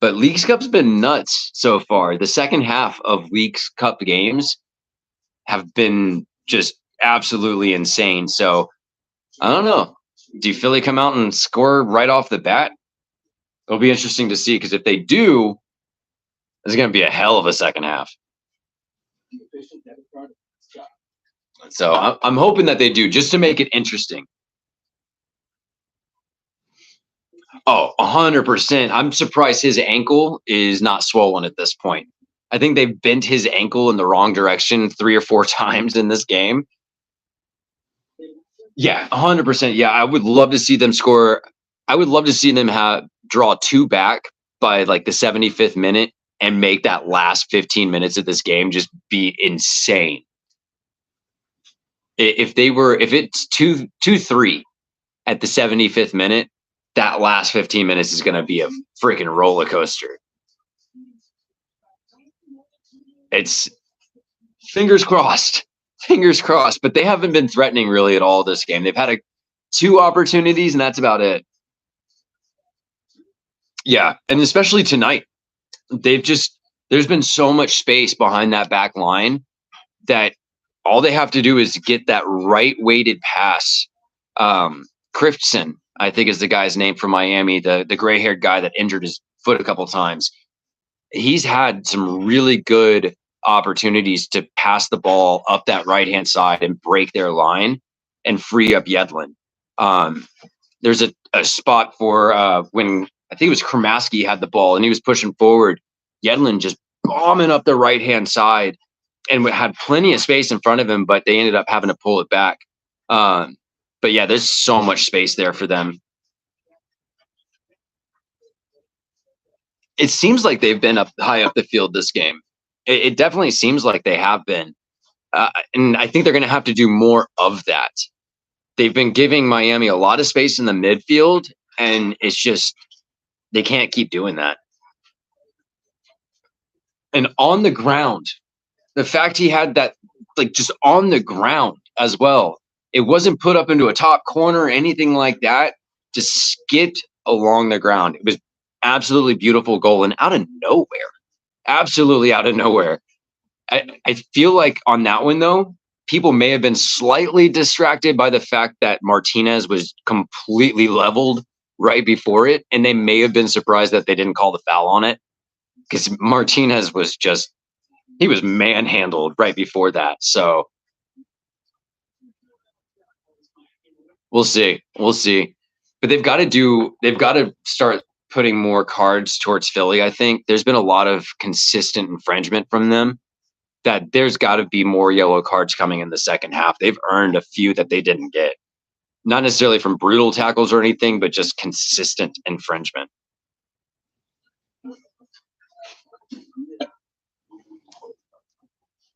Speaker 1: But Leagues Cup's been nuts so far. The second half of Leagues Cup games have been just absolutely insane. So I don't know. Do Philly come out and score right off the bat? It'll be interesting to see, because if they do, it's going to be a hell of a second half. So I'm hoping that they do, just to make it interesting. Oh, 100%. I'm surprised his ankle is not swollen at this point. I think they've bent his ankle in the wrong direction 3 or 4 times in this game. Yeah, 100%. Yeah, I would love to see them score. I would love to see them draw 2 back by like the 75th minute and make that last 15 minutes of this game just be insane. If it's 2-3 at the 75th minute, that last 15 minutes is going to be a freaking roller coaster. It's fingers crossed, but they haven't been threatening really at all this game. They've had 2 opportunities, and that's about it. Yeah, and especially tonight, there's been so much space behind that back line that all they have to do is get that right weighted pass. Christensen, I think, is the guy's name from Miami, the gray haired guy that injured his foot a couple times. He's had some really good opportunities to pass the ball up that right hand side and break their line and free up Yedlin. There's a spot for when I think it was Kramaski had the ball and he was pushing forward. Yedlin just bombing up the right hand side and had plenty of space in front of him, but they ended up having to pull it back. But yeah, there's so much space there for them. It seems like they've been up high up the field this game. It definitely seems like they have been. And I think they're going to have to do more of that. They've been giving Miami a lot of space in the midfield, and it's just they can't keep doing that. And on the ground, the fact he had that, like, just on the ground as well. It wasn't put up into a top corner or anything like that. Just skipped along the ground. It was absolutely beautiful goal, and out of nowhere. Absolutely out of nowhere. I feel like on that one, though, people may have been slightly distracted by the fact that Martinez was completely leveled right before it, and they may have been surprised that they didn't call the foul on it, because Martinez was he was manhandled right before that. So we'll see. But they've got to start putting more cards towards Philly. I think there's been a lot of consistent infringement from them, that there's got to be more yellow cards coming in the second half. They've earned a few that they didn't get. Not necessarily from brutal tackles or anything, but just consistent infringement.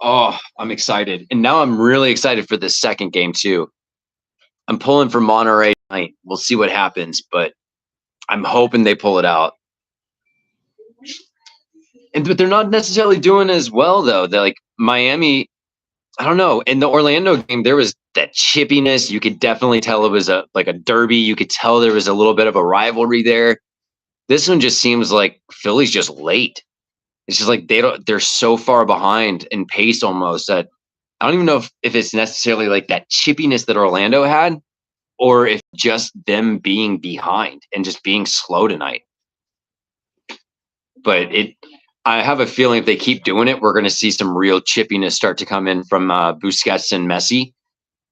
Speaker 1: Oh, I'm excited. And now I'm really excited for this second game too. I'm pulling for Monterey tonight. We'll see what happens, but I'm hoping they pull it out. But they're not necessarily doing as well, though. They're like Miami. I don't know. In the Orlando game, there was that chippiness. You could definitely tell it was like a derby. You could tell there was a little bit of a rivalry there. This one just seems like Philly's just late. It's just like they're so far behind in pace almost that I don't even know if it's necessarily like that chippiness that Orlando had, or if just them being behind and just being slow tonight. But I have a feeling if they keep doing it, we're going to see some real chippiness start to come in from Busquets and Messi.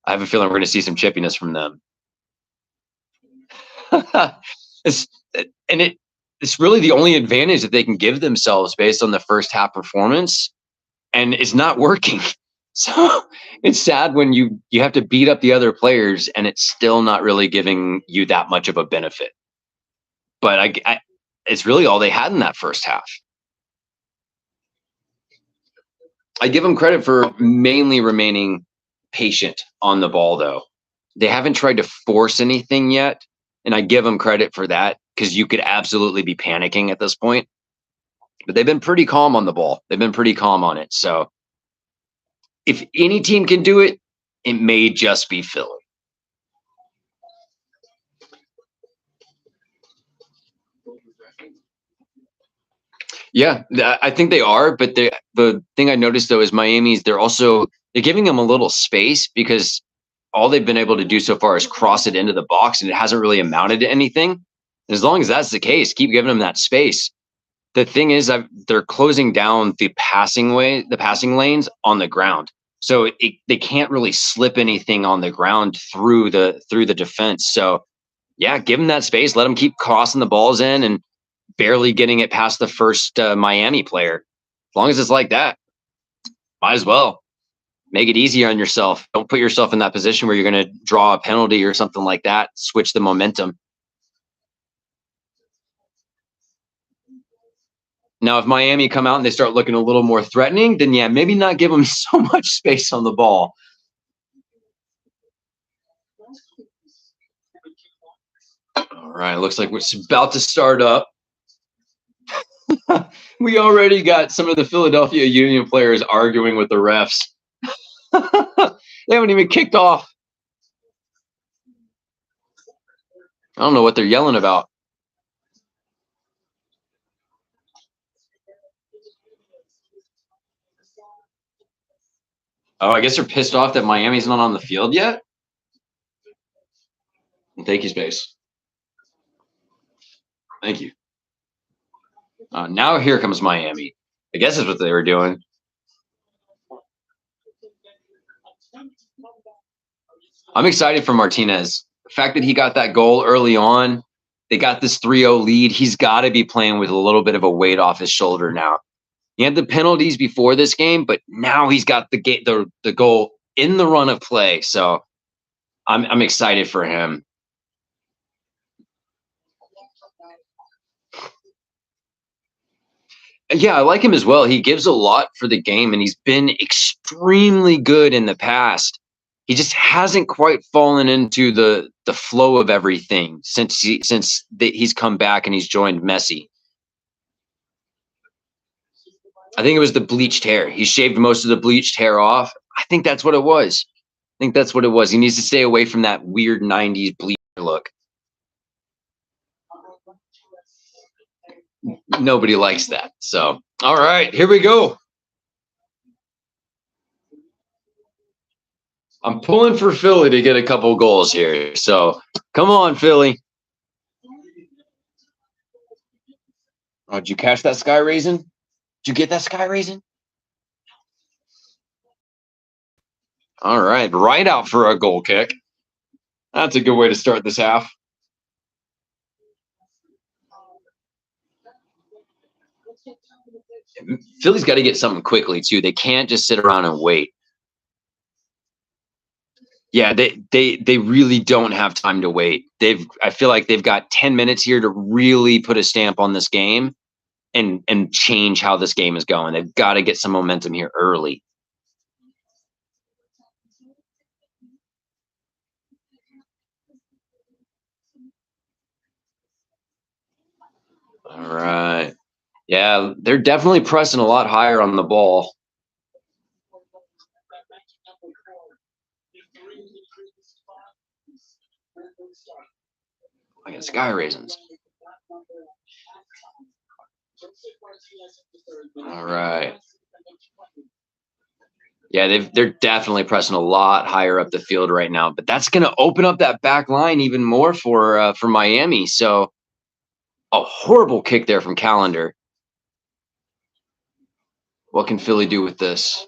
Speaker 1: I have a feeling we're going to see some chippiness from them. It's really the only advantage that they can give themselves based on the first half performance, and it's not working. So it's sad when you have to beat up the other players and it's still not really giving you that much of a benefit. But it's really all they had in that first half. I give them credit for mainly remaining patient on the ball, though. They haven't tried to force anything yet, and I give them credit for that because you could absolutely be panicking at this point. But they've been pretty calm on the ball. They've been pretty calm on it. So if any team can do it, it may just be Philly. Yeah, I think they are. But the thing I noticed, though, is Miami's, they're giving them a little space because all they've been able to do so far is cross it into the box, and it hasn't really amounted to anything. And as long as that's the case, keep giving them that space. The thing is, they're closing down the passing lanes on the ground, so they can't really slip anything on the ground through the defense. So, yeah, give them that space. Let them keep crossing the balls in and barely getting it past the first Miami player. As long as it's like that, might as well make it easier on yourself. Don't put yourself in that position where you're going to draw a penalty or something like that. Switch the momentum. Now, if Miami come out and they start looking a little more threatening, then yeah, maybe not give them so much space on the ball. All right, looks like it's about to start up. We already got some of the Philadelphia Union players arguing with the refs. They haven't even kicked off. I don't know what they're yelling about. Oh, I guess they're pissed off that Miami's not on the field yet. Thank you, Space. Thank you. Now here comes Miami. I guess that's what they were doing. I'm excited for Martinez. The fact that he got that goal early on, they got this 3-0 lead. He's got to be playing with a little bit of a weight off his shoulder now. He had the penalties before this game, but now he's got the goal in the run of play. So I'm excited for him. Yeah, I like him as well. He gives a lot for the game, and he's been extremely good in the past. He just hasn't quite fallen into the flow of everything since he's come back and he's joined Messi. I think it was the bleached hair. He shaved most of the bleached hair off. I think that's what it was. He needs to stay away from that weird 90s bleach look. Nobody likes that. So, all right, here we go. I'm pulling for Philly to get a couple goals here. So, come on, Philly. Oh, did you catch that sky raisin? Did you get that sky raisin? All right, right out for a goal kick. That's a good way to start this half. Philly's got to get something quickly too. They can't just sit around and wait. Yeah, they really don't have time to wait. I feel like they've got 10 minutes here to really put a stamp on this game and change how this game is going. They've got to get some momentum here early. All right. Yeah, they're definitely pressing a lot higher on the ball. I got sky raisins. All right. Yeah, they're definitely pressing a lot higher up the field right now, but that's going to open up that back line even more for Miami. So a horrible kick there from Calendar. What can Philly do with this?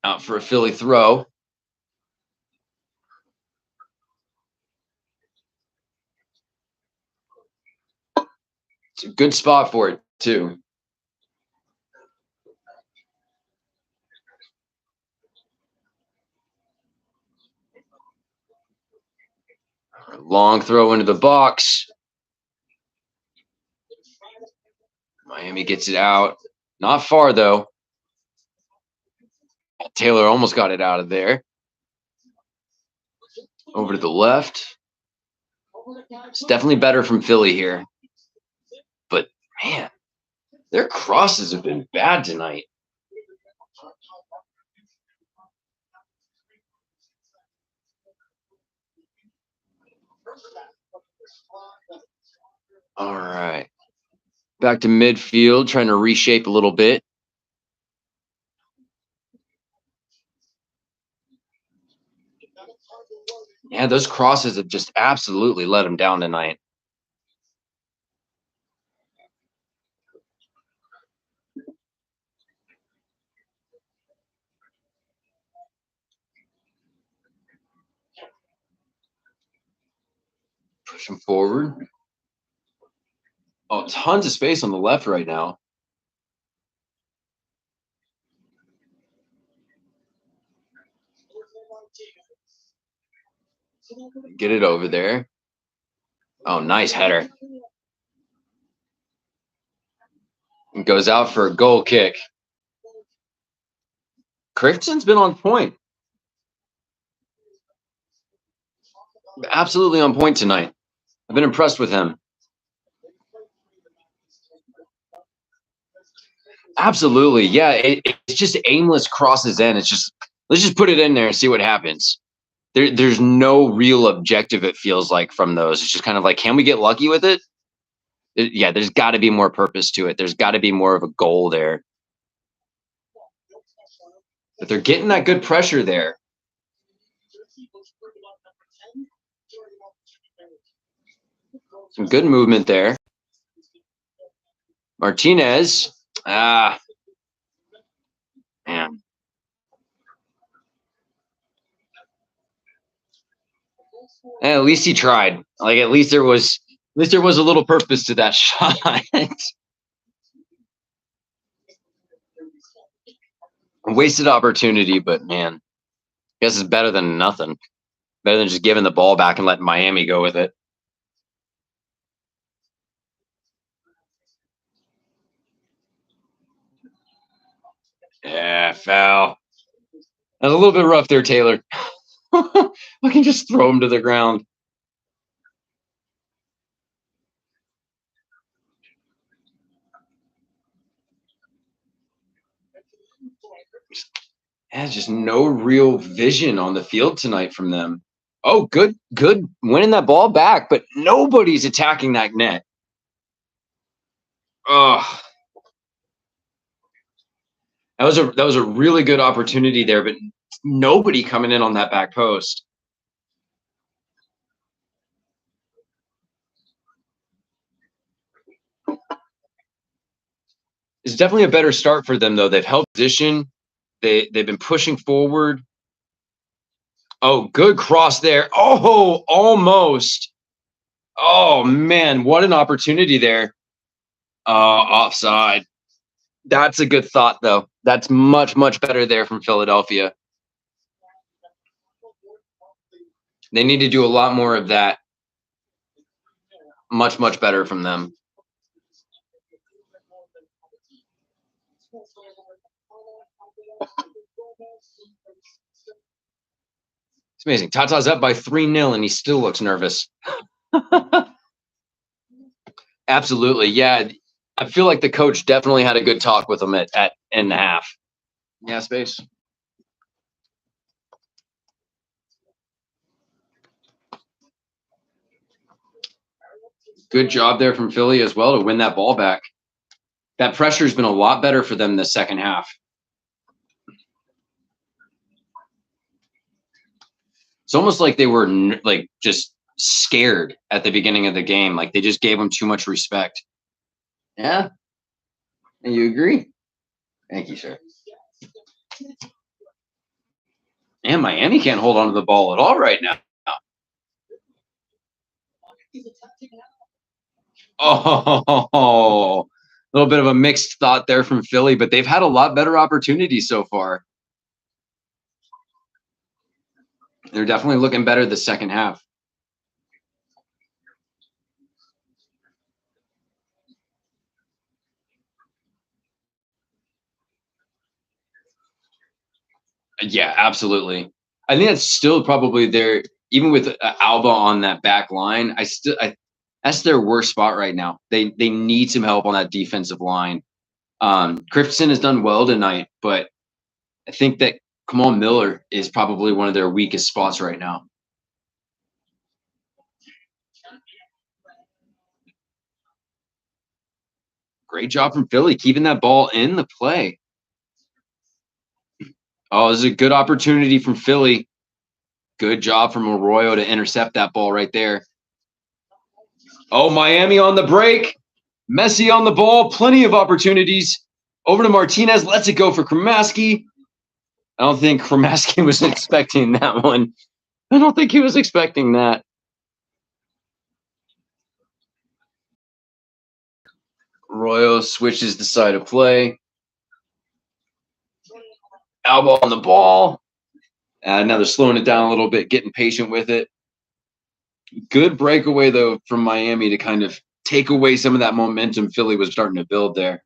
Speaker 1: Out for a Philly throw. It's a good spot for it, too. Long throw into the box. Miami gets it out. Not far, though. Taylor almost got it out of there. Over to the left. It's definitely better from Philly here. But, man, their crosses have been bad tonight. All right. Back to midfield, trying to reshape a little bit. Yeah, those crosses have just absolutely let them down tonight. Push them forward. Oh, tons of space on the left right now. Get it over there. Oh, nice header. It goes out for a goal kick. Christensen's been on point. Absolutely on point tonight. I've been impressed with him. Absolutely. Yeah, it's just aimless crosses in. It's just, let's just put it in there and see what happens. There's no real objective, it feels like, from those. It's just kind of like, can we get lucky with it? Yeah, there's got to be more purpose to it. There's got to be more of a goal there. But they're getting that good pressure there. Some good movement there. Martinez. Man. At least he tried. Like, at least there was a little purpose to that shot. Wasted opportunity, but man, I guess it's better than nothing. Better than just giving the ball back and letting Miami go with it. Yeah, foul. That was a little bit rough there, Taylor. I can just throw him to the ground. There's just no real vision on the field tonight from them. Oh, good winning that ball back, but nobody's attacking that net. Oh, that was a really good opportunity there, but nobody coming in on that back post. It's definitely a better start for them, though. They've held position. They've been pushing forward. Oh, good cross there. Oh, almost. Oh, man, what an opportunity there. Offside. That's a good thought, though. That's much, much better there from Philadelphia. They need to do a lot more of that. Much, much better from them. It's amazing. Tata's up by 3-0, and he still looks nervous. Absolutely. Yeah. I feel like the coach definitely had a good talk with him at in the half. Yeah, space. Good job there from Philly as well to win that ball back. That pressure has been a lot better for them this second half. It's almost like they were like just scared at the beginning of the game. Like they just gave them too much respect. Yeah. And you agree? Thank you, sir. And Miami can't hold on to the ball at all right now. Oh, a little bit of a mixed thought there from Philly, but they've had a lot better opportunities so far. They're definitely looking better the second half. Yeah, absolutely. I think that's still probably their even with Alba on that back line. That's their worst spot right now. They need some help on that defensive line. Christensen has done well tonight, but I think that Kamal Miller is probably one of their weakest spots right now. Great job from Philly keeping that ball in the play. Oh, this is a good opportunity from Philly. Good job from Arroyo to intercept that ball right there. Oh, Miami on the break. Messi on the ball. Plenty of opportunities. Over to Martinez. Lets it go for Kramaski. I don't think Kramaski was expecting that one. I don't think he was expecting that. Arroyo switches the side of play. Alba on the ball. Now they're slowing it down a little bit, getting patient with it. Good breakaway, though, from Miami to kind of take away some of that momentum Philly was starting to build there.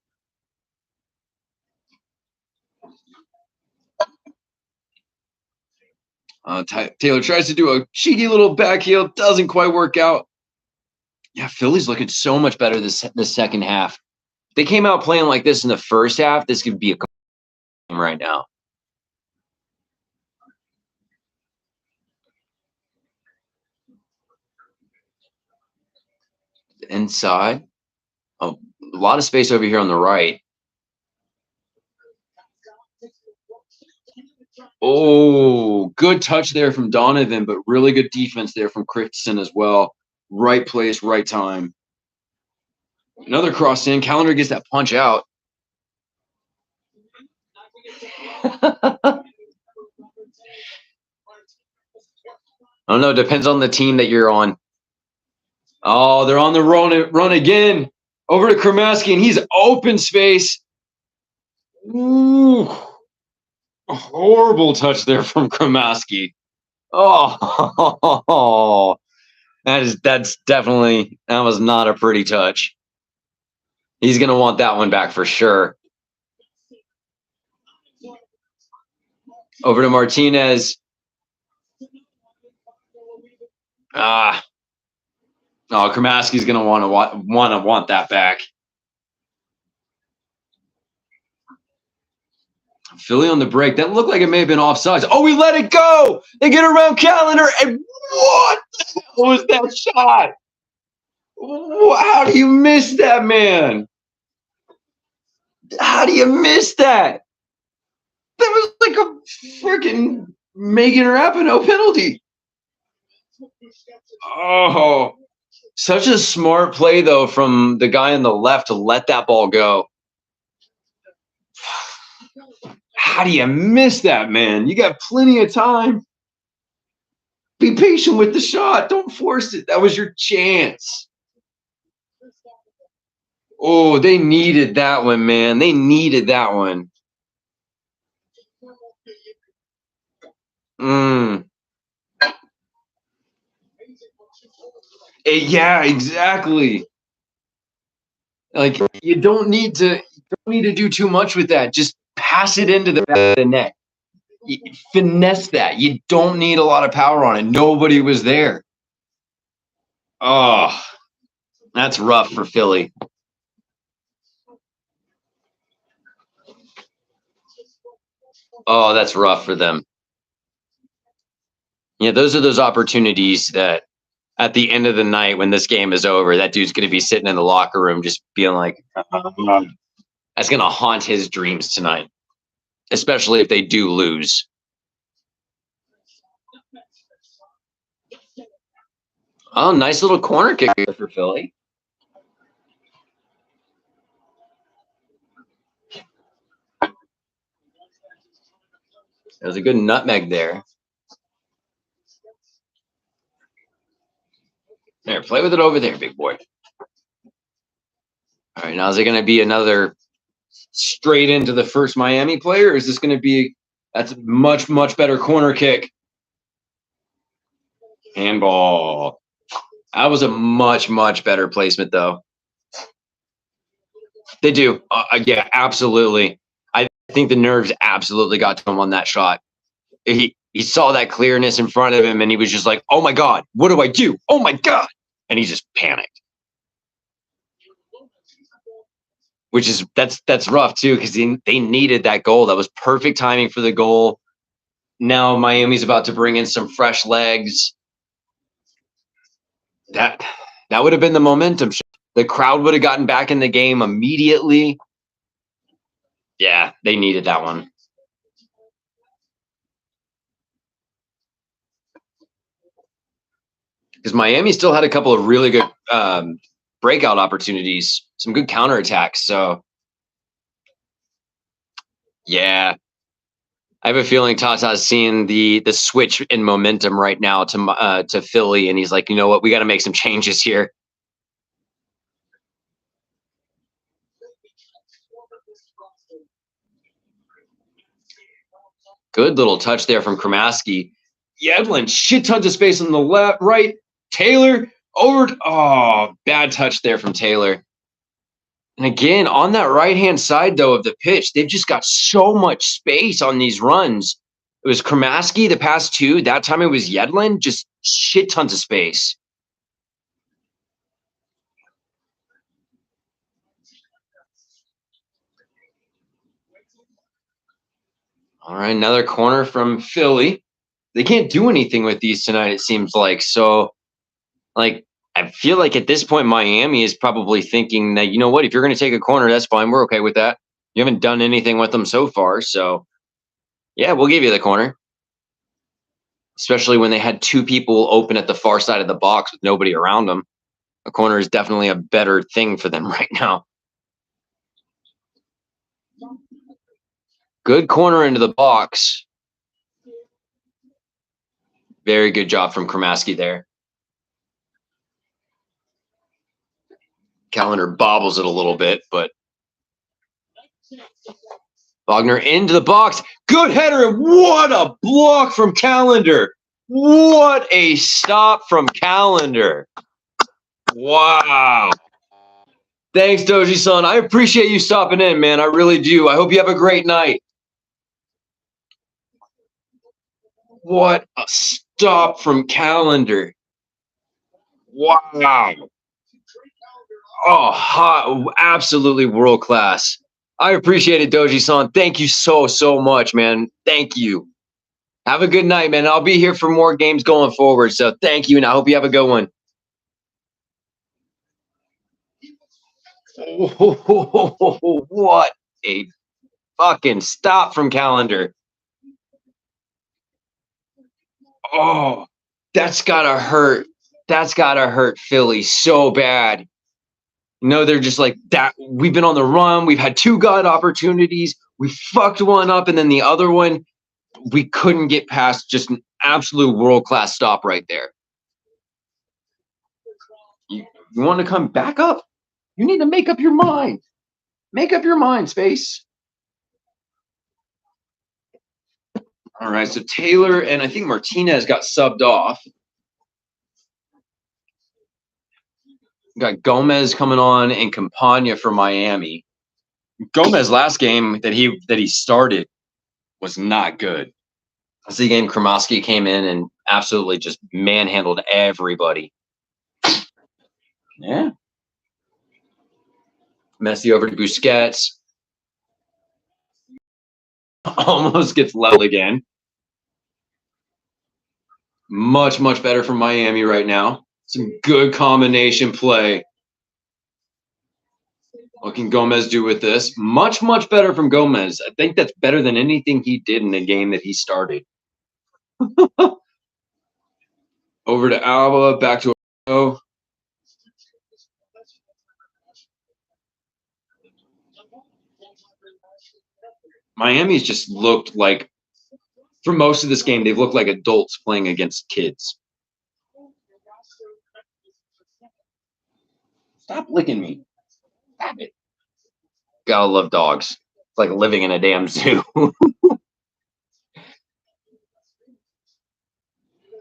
Speaker 1: Taylor tries to do a cheeky little back heel. Doesn't quite work out. Yeah, Philly's looking so much better this second half. They came out playing like this in the first half. This could be a game right now. Inside. Oh, a lot of space over here on the right. Oh, good touch there from Donovan, but really good defense there from Christensen as well. Right place, right time. Another cross in. Callender gets that punch out. I don't know. Depends on the team that you're on. Oh, they're on the run again. Over to Kramaski, and he's open space. Ooh. A horrible touch there from Kramaski. Oh, that's definitely, that was not a pretty touch. He's going to want that one back for sure. Over to Martinez. Oh, Kramaski's going to want that back. Philly on the break. That looked like it may have been offsides. Oh, we let it go. They get around Callender, and what the hell was that shot? How do you miss that, man? How do you miss that? That was like a freaking Megan Rapinoe penalty. Oh, such a smart play, though, from the guy on the left to let that ball go. How do you miss that, man? You got plenty of time. Be patient with the shot. Don't force it. That was your chance. Oh, they needed that one, man. They needed that one. Yeah, exactly. Like you don't need to do too much with that. Just pass it into the net. Finesse that. You don't need a lot of power on it. Nobody was there. Oh, that's rough for Philly. Oh, that's rough for them. Yeah, those are those opportunities that at the end of the night when this game is over, that dude's going to be sitting in the locker room just being like, that's going to haunt his dreams tonight, especially if they do lose. Oh, nice little corner kick for Philly. That was a good nutmeg there. There, play with it over there, big boy. All right, now is it going to be another straight into the first Miami player, or is this going to be that's a much, much better corner kick? Handball. That was a much, much better placement, though. They do. Yeah, absolutely. I think the nerves absolutely got to him on that shot. he saw that clearness in front of him, and he was just like, "Oh my God, what do I do? Oh my God!" And he just panicked. Which is that's rough too, because they needed that goal. That was perfect timing for the goal. Now Miami's about to bring in some fresh legs. That would have been the momentum shift. The crowd would have gotten back in the game immediately. Yeah, they needed that one. Because Miami still had a couple of really good breakout opportunities, some good counterattacks. So, yeah, I have a feeling Tata's seeing the switch in momentum right now to Philly, and he's like, you know what, we got to make some changes here. Good little touch there from Kramaski. Yedlin, shit tons of space on the left, right. Taylor over. Oh, bad touch there from Taylor. And again, on that right-hand side, though, of the pitch, they've just got so much space on these runs. It was Kramaski the past two. That time it was Yedlin. Just shit tons of space. All right, another corner from Philly. They can't do anything with these tonight, it seems like. So, like, I feel like at this point, Miami is probably thinking that, you know what, if you're going to take a corner, that's fine. We're okay with that. You haven't done anything with them so far. So, yeah, we'll give you the corner. Especially when they had two people open at the far side of the box with nobody around them. A corner is definitely a better thing for them right now. Good corner into the box. Very good job from Kramaski there. Calendar bobbles it a little bit, but Wagner into the box. Good header, and what a block from Calendar. What a stop from Calendar. Wow. Thanks, Doji-san. I appreciate you stopping in, man. I really do. I hope you have a great night. What a stop from Calendar. Wow. Oh, hot, absolutely world class. I appreciate it, Doji-san. Thank you so much, man. Thank you. Have a good night, man. I'll be here for more games going forward. So thank you, and I hope you have a good one. Oh, what a fucking stop from Calendar. Oh, that's gotta hurt. That's gotta hurt Philly so bad. No, they're just like that. We've been on the run. We've had two God opportunities. We fucked one up, and then the other one, we couldn't get past. Just an absolute world-class stop right there. You want to come back up? You need to make up your mind. Make up your mind, Space. All right, so Taylor and I think Martinez got subbed off. Got Gomez coming on and Campagna for Miami. Gomez last game that he started was not good. That's the game Kramaski came in and absolutely just manhandled everybody. Yeah. Messi over to Busquets. Almost gets leveled again. Much better for Miami right now. Some good combination play. What can Gomez do with this? Much better from Gomez. I think that's better than anything he did in the game that he started. Over to Alba, back to O. Miami's just looked like, for most of this game, they've looked like adults playing against kids. Stop licking me. Stop it. Gotta love dogs. It's like living in a damn zoo.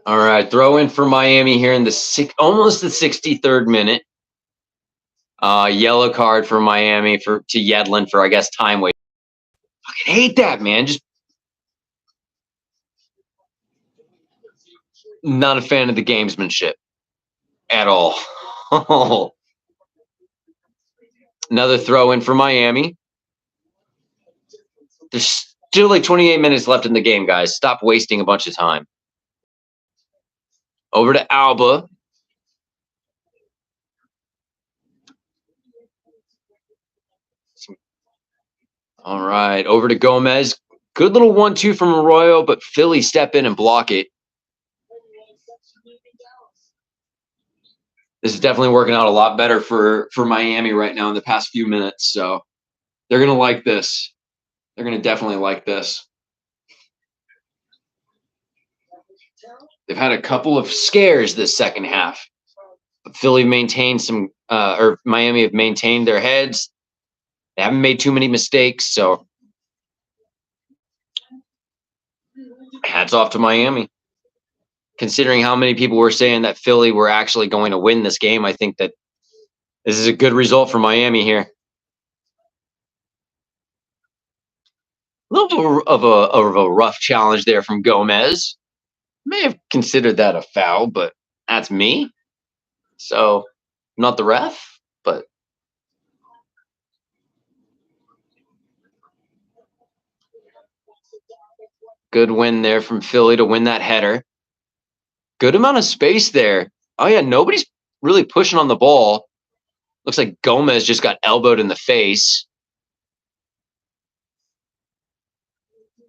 Speaker 1: All right, throw in for Miami here in almost the 63rd minute. Yellow card for Miami to Yedlin for, I guess, time waste. Fucking hate that, man. Just Not a fan of the gamesmanship at all. Another throw in for Miami. There's still like 28 minutes left in the game, guys. Stop wasting a bunch of time. Over to Alba. All right, over to Gomez. Good little 1-2 from Arroyo, but Philly step in and block it. This is definitely working out a lot better for Miami right now in the past few minutes. So they're going to like this. They're going to definitely like this. They've had a couple of scares this second half. But Philly maintained some, or Miami have maintained their heads. They haven't made too many mistakes. So hats off to Miami. Considering how many people were saying that Philly were actually going to win this game, I think that this is a good result for Miami here. A little bit of a rough challenge there from Gomez. May have considered that a foul, but that's me. So, not the ref, but good win there from Philly to win that header. Good amount of space there. Oh, yeah, nobody's really pushing on the ball. Looks like Gomez just got elbowed in the face.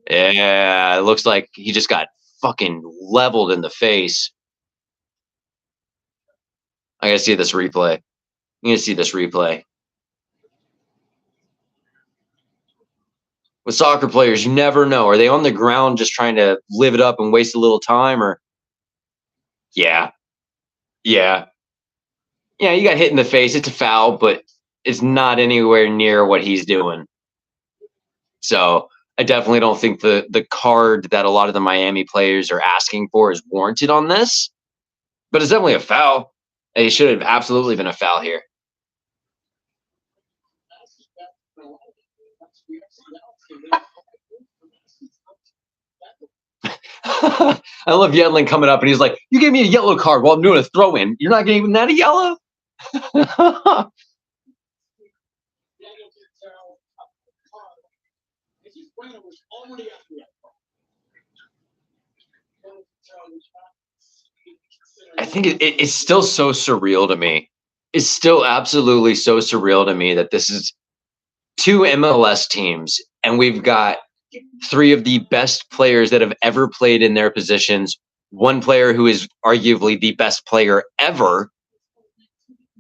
Speaker 1: Yeah, it looks like he just got fucking leveled in the face. I gotta see this replay. You gotta see this replay. With soccer players, you never know. Are they on the ground just trying to live it up and waste a little time? Or yeah. You got hit in the face. It's a foul, but it's not anywhere near what he's doing. So I definitely don't think the card that a lot of the Miami players are asking for is warranted on this. But it's definitely a foul. It should have absolutely been a foul here. I love Yedlin coming up and he's like, "You gave me a yellow card while I'm doing a throw in. You're not giving that a yellow?" I think it's still so surreal to me. It's still absolutely so surreal to me that this is two MLS teams and we've got three of the best players that have ever played in their positions. One player who is arguably the best player ever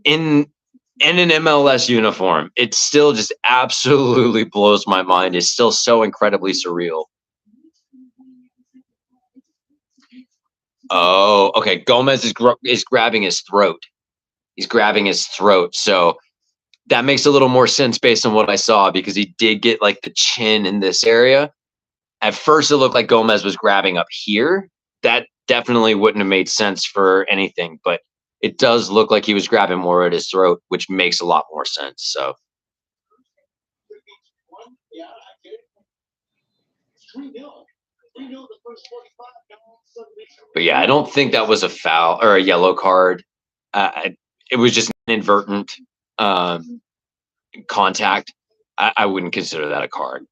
Speaker 1: in an MLS uniform. It still just absolutely blows my mind. It's still so incredibly surreal. Oh, okay. Gomez is grabbing his throat. He's grabbing his throat. So that makes a little more sense based on what I saw because he did get like the chin in this area. At first, it looked like Gomez was grabbing up here. That definitely wouldn't have made sense for anything, but it does look like he was grabbing more at his throat, which makes a lot more sense. So, but yeah, I don't think that was a foul or a yellow card. It was just an inadvertent contact. I wouldn't consider that a card.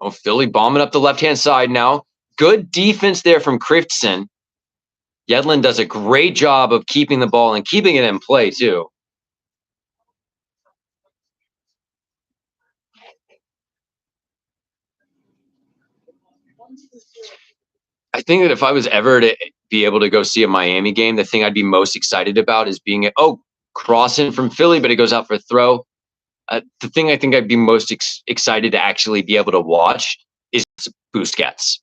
Speaker 1: Oh, Philly bombing up the left-hand side now. Good defense there from Christensen. Yedlin does a great job of keeping the ball and keeping it in play, too. I think that if I was ever to be able to go see a Miami game, the thing I'd be most excited about is being, crossing from Philly, but it goes out for a throw. The thing I think I'd be most excited to actually be able to watch is Busquets.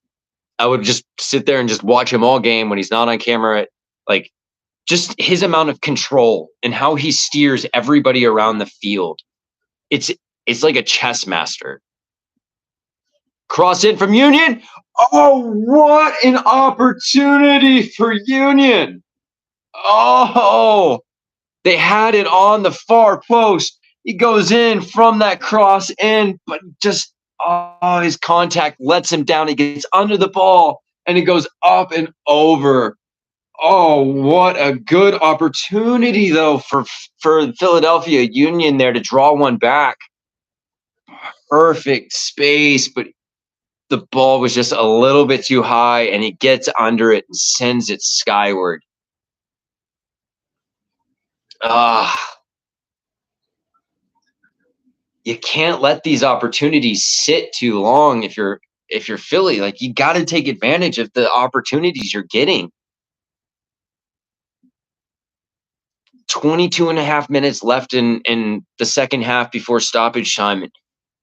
Speaker 1: I would just sit there and just watch him all game when he's not on camera. Like, just his amount of control and how he steers everybody around the field. It's like a chess master. Cross in from Union. Oh, what an opportunity for Union. Oh, they had it on the far post. He goes in from that cross in, but just Oh, his contact lets him down. He gets under the ball and it goes up and over. Oh, what a good opportunity though for Philadelphia Union there to draw one back. Perfect space, but the ball was just a little bit too high and he gets under it and sends it skyward. You can't let these opportunities sit too long if you're Philly. Like, you got to take advantage of the opportunities you're getting. 22 and a half minutes left in the second half before stoppage time.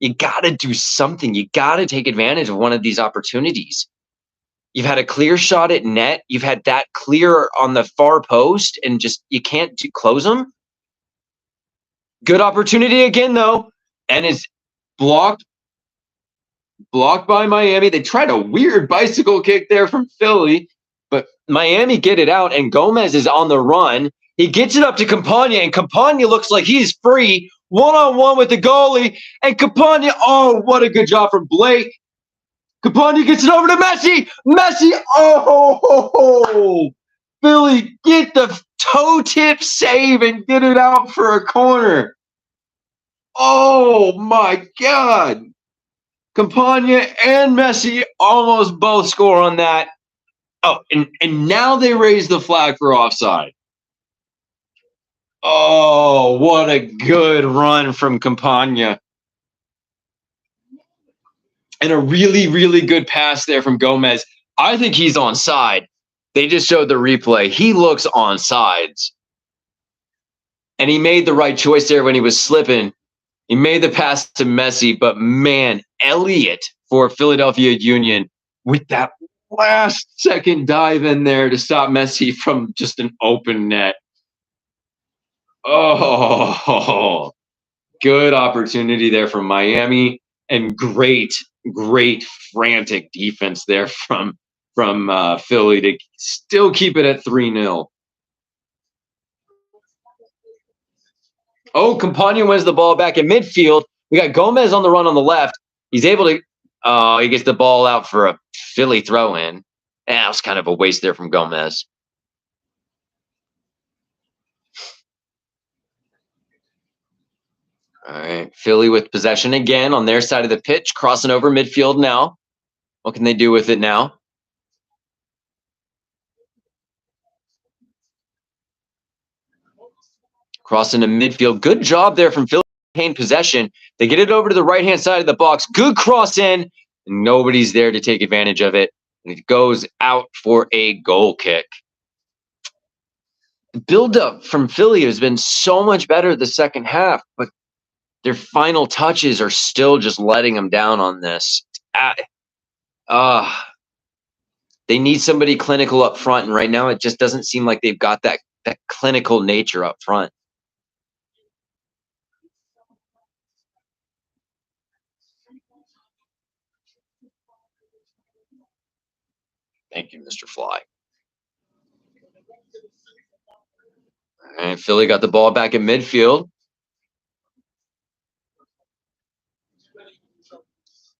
Speaker 1: You got to do something. You got to take advantage of one of these opportunities. You've had a clear shot at net. You've had that clear on the far post, and just you can't close them. Good opportunity again, though, and it's blocked by Miami. They tried a weird bicycle kick there from Philly, but Miami get it out, and Gomez is on the run. He gets it up to Campagna, and Campagna looks like he's free, one-on-one with the goalie, and Campagna, oh, what a good job from Blake. Campagna gets it over to Messi. Messi, oh, Philly, get the toe tip save and get it out for a corner. Oh, my God. Campagna and Messi almost both score on that. Oh, and now they raise the flag for offside. Oh, what a good run from Campagna. And a really, really good pass there from Gomez. I think he's onside. They just showed the replay. He looks onsides. And he made the right choice there when he was slipping. He made the pass to Messi, but man, Elliott for Philadelphia Union with that last second dive in there to stop Messi from just an open net. Oh, good opportunity there from Miami, and great frantic defense there from Philly to still keep it at 3-0. Oh, Campagna wins the ball back in midfield. We got Gomez on the run on the left. He's able to he gets the ball out for a Philly throw-in. That was kind of a waste there from Gomez. All right, Philly with possession again on their side of the pitch, crossing over midfield now. What can they do with it now? Crossing to midfield. Good job there from Philly. Maintain possession. They get it over to the right-hand side of the box. Good cross in. And nobody's there to take advantage of it. And it goes out for a goal kick. The build-up from Philly has been so much better the second half, but their final touches are still just letting them down on this. They need somebody clinical up front, and right now it just doesn't seem like they've got that clinical nature up front. Thank you, Mr. Fly. All right, Philly got the ball back in midfield.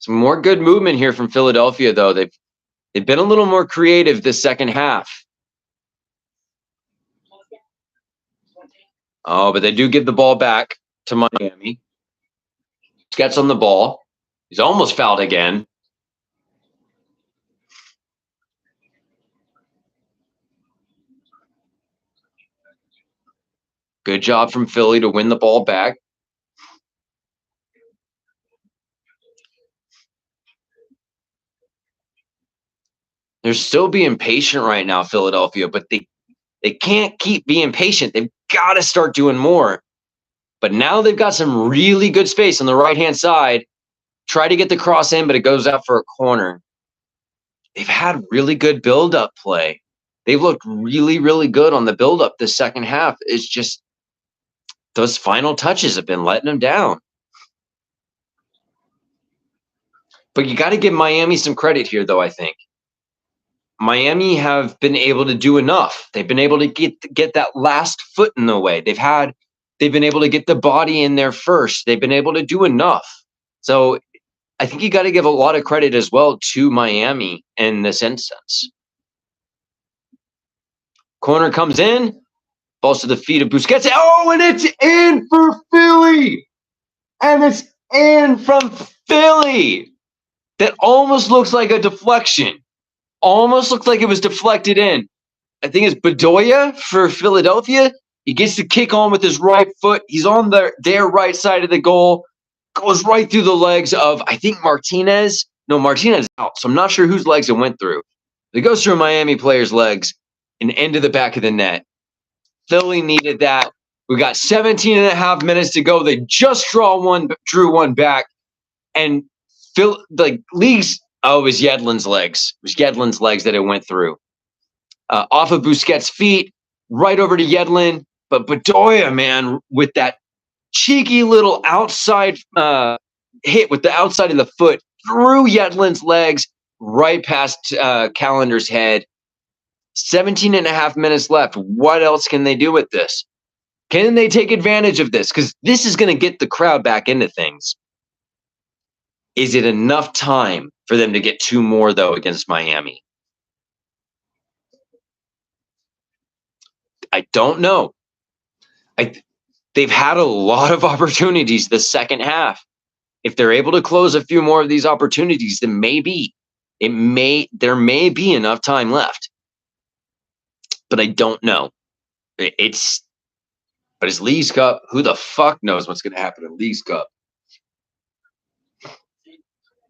Speaker 1: Some more good movement here from Philadelphia, though. They've been a little more creative this second half. Oh, but they do give the ball back to Miami. Gets on the ball. He's almost fouled again. Good job from Philly to win the ball back. They're still being patient right now, Philadelphia, but they can't keep being patient. They've got to start doing more. But now they've got some really good space on the right-hand side. Try to get the cross in, but it goes out for a corner. They've had really good build-up play. They've looked really, really good on the build-up this second half. It's just those final touches have been letting them down. But you got to give Miami some credit here, though, I think. Miami have been able to do enough. They've been able to get that last foot in the way. They've been able to get the body in there first. They've been able to do enough. So I think you got to give a lot of credit as well to Miami in this instance. Corner comes in, falls to the feet of Busquets. Oh, and it's in for Philly. And it's in from Philly. That almost looks like a deflection. Almost looked like it was deflected in. I think it's Bedoya for Philadelphia. He gets the kick on with his right foot. He's on their right side of the goal. Goes right through the legs of, I think, Martinez. No, Martinez is out, so I'm not sure whose legs it went through. It goes through a Miami player's legs and into the back of the net. Philly needed that. We got 17 and a half minutes to go. They just drew one back. And League's, it was Yedlin's legs. It was Yedlin's legs that it went through. Off of Busquets' feet, right over to Yedlin. But Bedoya, man, with that cheeky little outside hit with the outside of the foot through Yedlin's legs, right past Calendar's head. 17 and a half minutes left. What else can they do with this? Can they take advantage of this? Because this is going to get the crowd back into things. Is it enough time for them to get two more, though, against Miami? I don't know. They've had a lot of opportunities the second half. If they're able to close a few more of these opportunities, then there may be enough time left. But I don't know. But it's Leagues Cup. Who the fuck knows what's going to happen in Leagues Cup?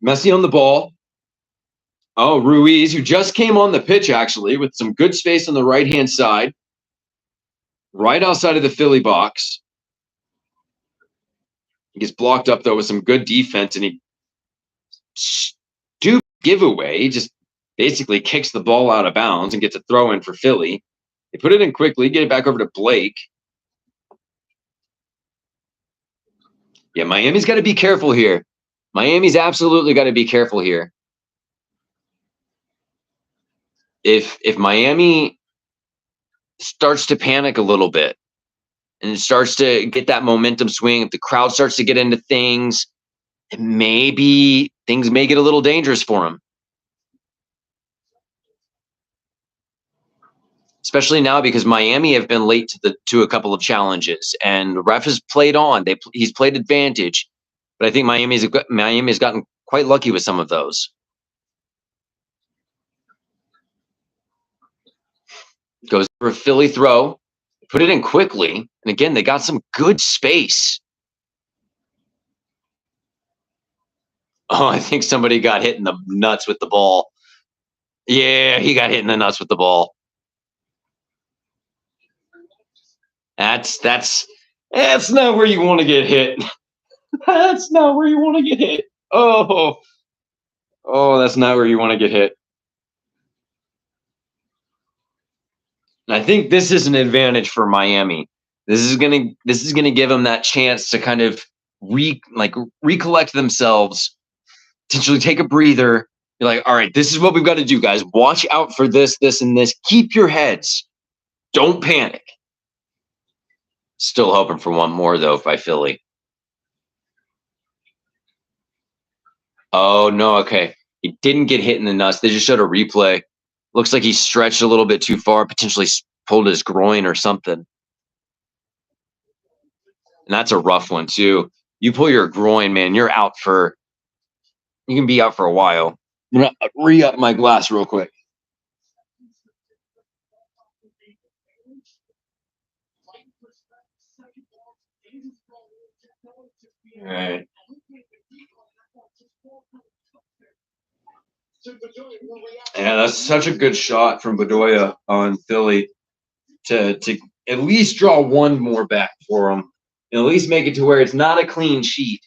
Speaker 1: Messi on the ball. Oh, Ruiz, who just came on the pitch, actually, with some good space on the right-hand side. Right outside of the Philly box. He gets blocked up, though, with some good defense, and he stupid giveaway. He just basically kicks the ball out of bounds and gets a throw in for Philly. They put it in quickly, get it back over to Blake. Yeah, Miami's got to be careful here. Miami's absolutely got to be careful here. If Miami starts to panic a little bit and starts to get that momentum swing, if the crowd starts to get into things, maybe things may get a little dangerous for them. Especially now because Miami have been late to a couple of challenges, and the ref has played on. He's played advantage, but I think Miami has gotten quite lucky with some of those. Goes for a Philly throw, put it in quickly, and again they got some good space. Oh, I think somebody got hit in the nuts with the ball. Yeah, he got hit in the nuts with the ball. That's not where you want to get hit. That's not where you want to get hit. Oh, that's not where you want to get hit. And I think this is an advantage for Miami. This is gonna give them that chance to kind of recollect themselves, potentially take a breather. You're like, all right, this is what we've got to do, guys. Watch out for this, and this. Keep your heads. Don't panic. Still hoping for one more, though, by Philly. Oh, no, okay. He didn't get hit in the nuts. They just showed a replay. Looks like he stretched a little bit too far, potentially pulled his groin or something. And that's a rough one, too. You pull your groin, man, you can be out for a while. I'm going to re-up my glass real quick. All right. Yeah, that's such a good shot from Bedoya on Philly to at least draw one more back for him, and at least make it to where it's not a clean sheet.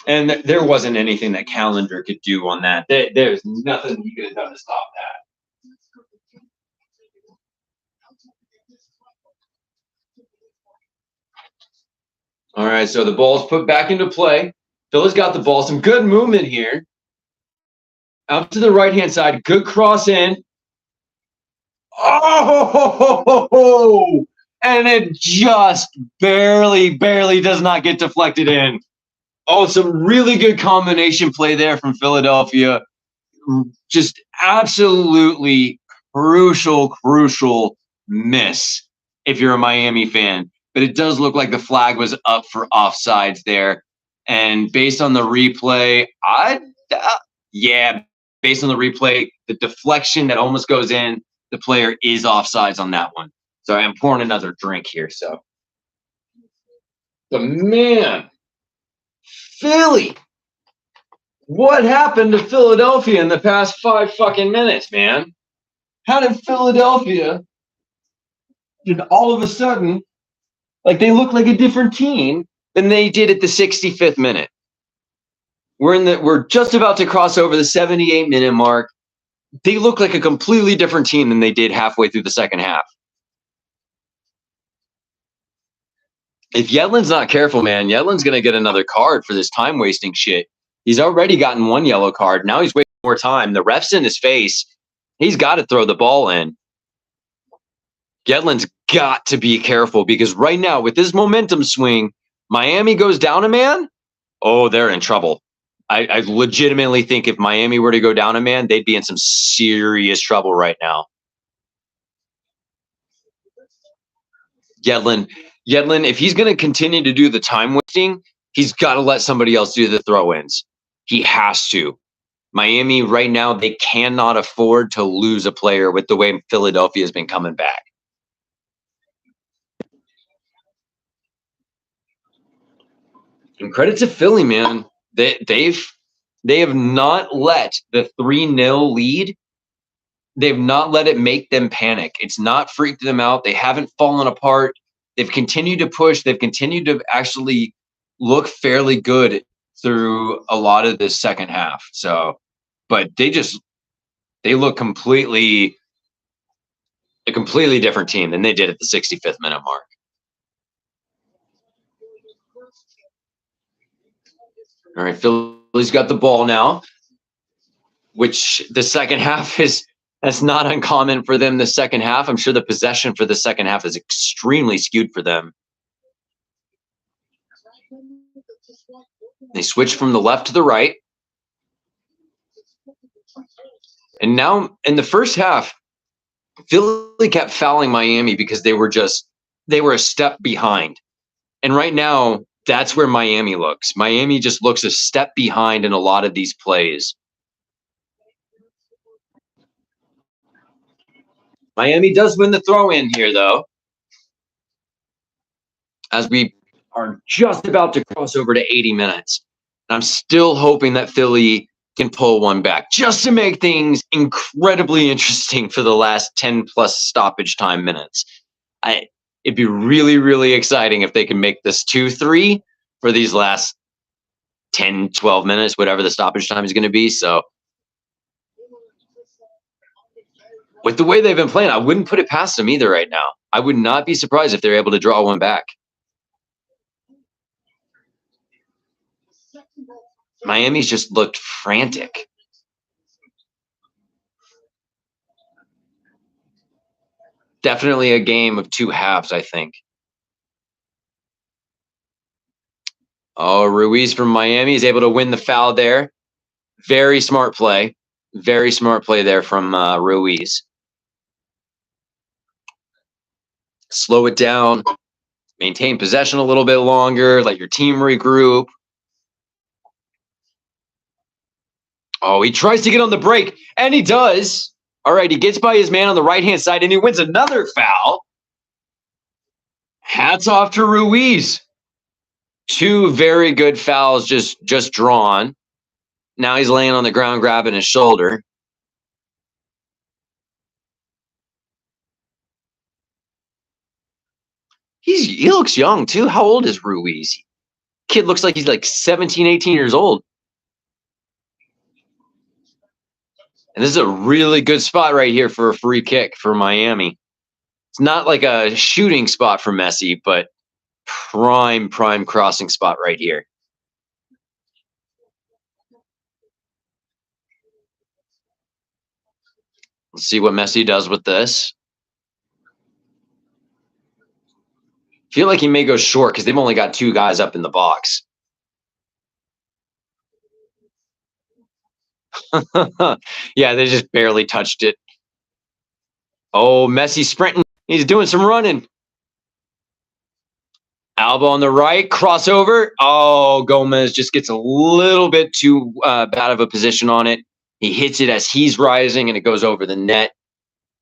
Speaker 1: And there wasn't anything that Calendar could do on that. There's nothing he could have done to stop that. All right, so the ball's put back into play. Philly's got the ball. Some good movement here. Out to the right-hand side. Good cross in. Oh! And it just barely does not get deflected in. Oh, some really good combination play there from Philadelphia. Just absolutely crucial miss if you're a Miami fan. But it does look like the flag was up for offsides there. And based on the replay, yeah, based on the replay, the deflection that almost goes in, the player is offsides on that one. So I'm pouring another drink here. So, the man, Philly. What happened to Philadelphia in the past 5 fucking minutes, man? How did Philadelphia did all of a sudden, like, they look like a different team than they did at the 65th minute? We're just about to cross over the 78-minute mark. They look like a completely different team than they did halfway through the second half. If Yedlin's not careful, man, Yedlin's going to get another card for this time wasting shit. He's already gotten 1 yellow card. Now he's wasting more time. The ref's in his face. He's got to throw the ball in. Yedlin's got to be careful because right now, with this momentum swing, Miami goes down a man. Oh, they're in trouble. I legitimately think if Miami were to go down a man, they'd be in some serious trouble right now. Yedlin, if he's going to continue to do the time wasting, he's got to let somebody else do the throw-ins. He has to. Miami right now, they cannot afford to lose a player with the way Philadelphia has been coming back. And credit to Philly, man. They have not let the 3-0 lead. They've not let it make them panic. It's not freaked them out. They haven't fallen apart. They've continued to push. They've continued to actually look fairly good through a lot of this second half. So, but they look a completely different team than they did at the 65th minute mark. All right, Philly's got the ball now, which the second half that's not uncommon for them. The second half, I'm sure the possession for the second half is extremely skewed for them. They switch from the left to the right. And now in the first half, Philly kept fouling Miami because they were a step behind. And right now, that's where Miami looks. Miami just looks a step behind in a lot of these plays. Miami does win the throw-in here, though, as we are just about to cross over to 80 minutes. And I'm still hoping that Philly can pull one back just to make things incredibly interesting for the last 10-plus stoppage time minutes. It'd be really, really exciting if they can make this 2-3 for these last 10, 12 minutes, whatever the stoppage time is going to be. So with the way they've been playing, I wouldn't put it past them either right now. I would not be surprised if they're able to draw one back. Miami's just looked frantic. Definitely a game of 2 halves, I think. Oh, Ruiz from Miami is able to win the foul there. Very smart play. Very smart play there from Ruiz. Slow it down. Maintain possession a little bit longer. Let your team regroup. Oh, he tries to get on the break, and he does. All right, he gets by his man on the right-hand side, and he wins another foul. Hats off to Ruiz. 2 very good fouls just drawn. Now he's laying on the ground, grabbing his shoulder. He looks young, too. How old is Ruiz? Kid looks like he's like 17, 18 years old. And this is a really good spot right here for a free kick for Miami. It's not like a shooting spot for Messi, but prime crossing spot right here. Let's see what Messi does with this. Feel like he may go short because they've only got 2 guys up in the box. Yeah, they just barely touched it. Oh, Messi sprinting. He's doing some running. Alba on the right, crossover. Oh, Gomez just gets a little bit too bad of a position on it. He hits it as he's rising, and it goes over the net.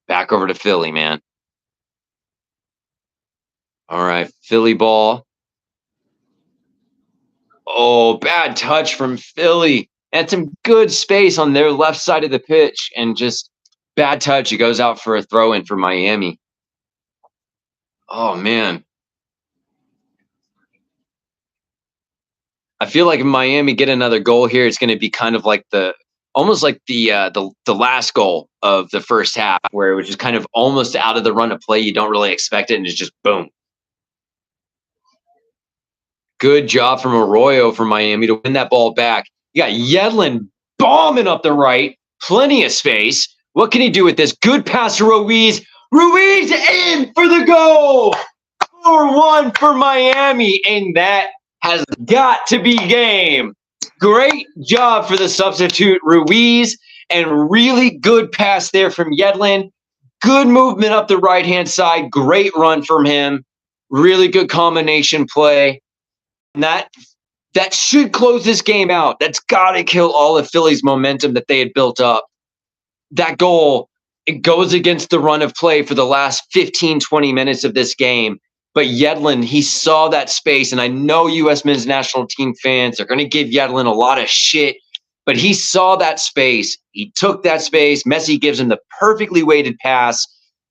Speaker 1: Back over to Philly, man. All right, Philly ball. Oh, bad touch from Philly. Had some good space on their left side of the pitch, and just bad touch. It goes out for a throw in for Miami. Oh, man. I feel like if Miami get another goal here, it's going to be kind of like almost like the last goal of the first half, where it was just kind of almost out of the run of play. You don't really expect it, and it's just boom. Good job from Arroyo for Miami to win that ball back. You got Yedlin bombing up the right, plenty of space. What can he do with this? Good pass to Ruiz. Ruiz in for the goal. 4-1 for Miami, and that has got to be game. Great job for the substitute Ruiz, and really good pass there from Yedlin. Good movement up the right-hand side. Great run from him. Really good combination play. And that should close this game out. That's got to kill all of Philly's momentum that they had built up. That goal, it goes against the run of play for the last 15, 20 minutes of this game. But Yedlin, he saw that space, and I know U.S. men's national team fans are going to give Yedlin a lot of shit, but he saw that space. He took that space. Messi gives him the perfectly weighted pass.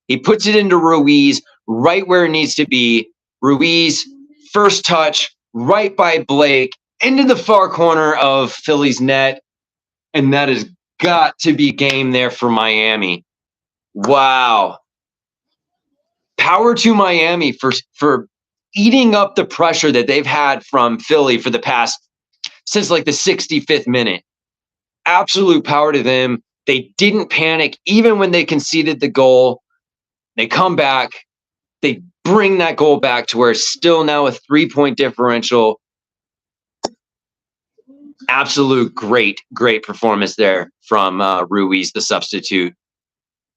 Speaker 1: He puts it into Ruiz right where it needs to be. Ruiz, first touch, right by Blake, into the far corner of Philly's net, and that has got to be game there for Miami. Wow. Power to Miami for eating up the pressure that they've had from Philly for the past, since like the 65th minute. Absolute power to them. They didn't panic even when they conceded the goal. They come back. They bring that goal back to where it's still now a 3-point differential. Absolute great performance there from Ruiz, the substitute.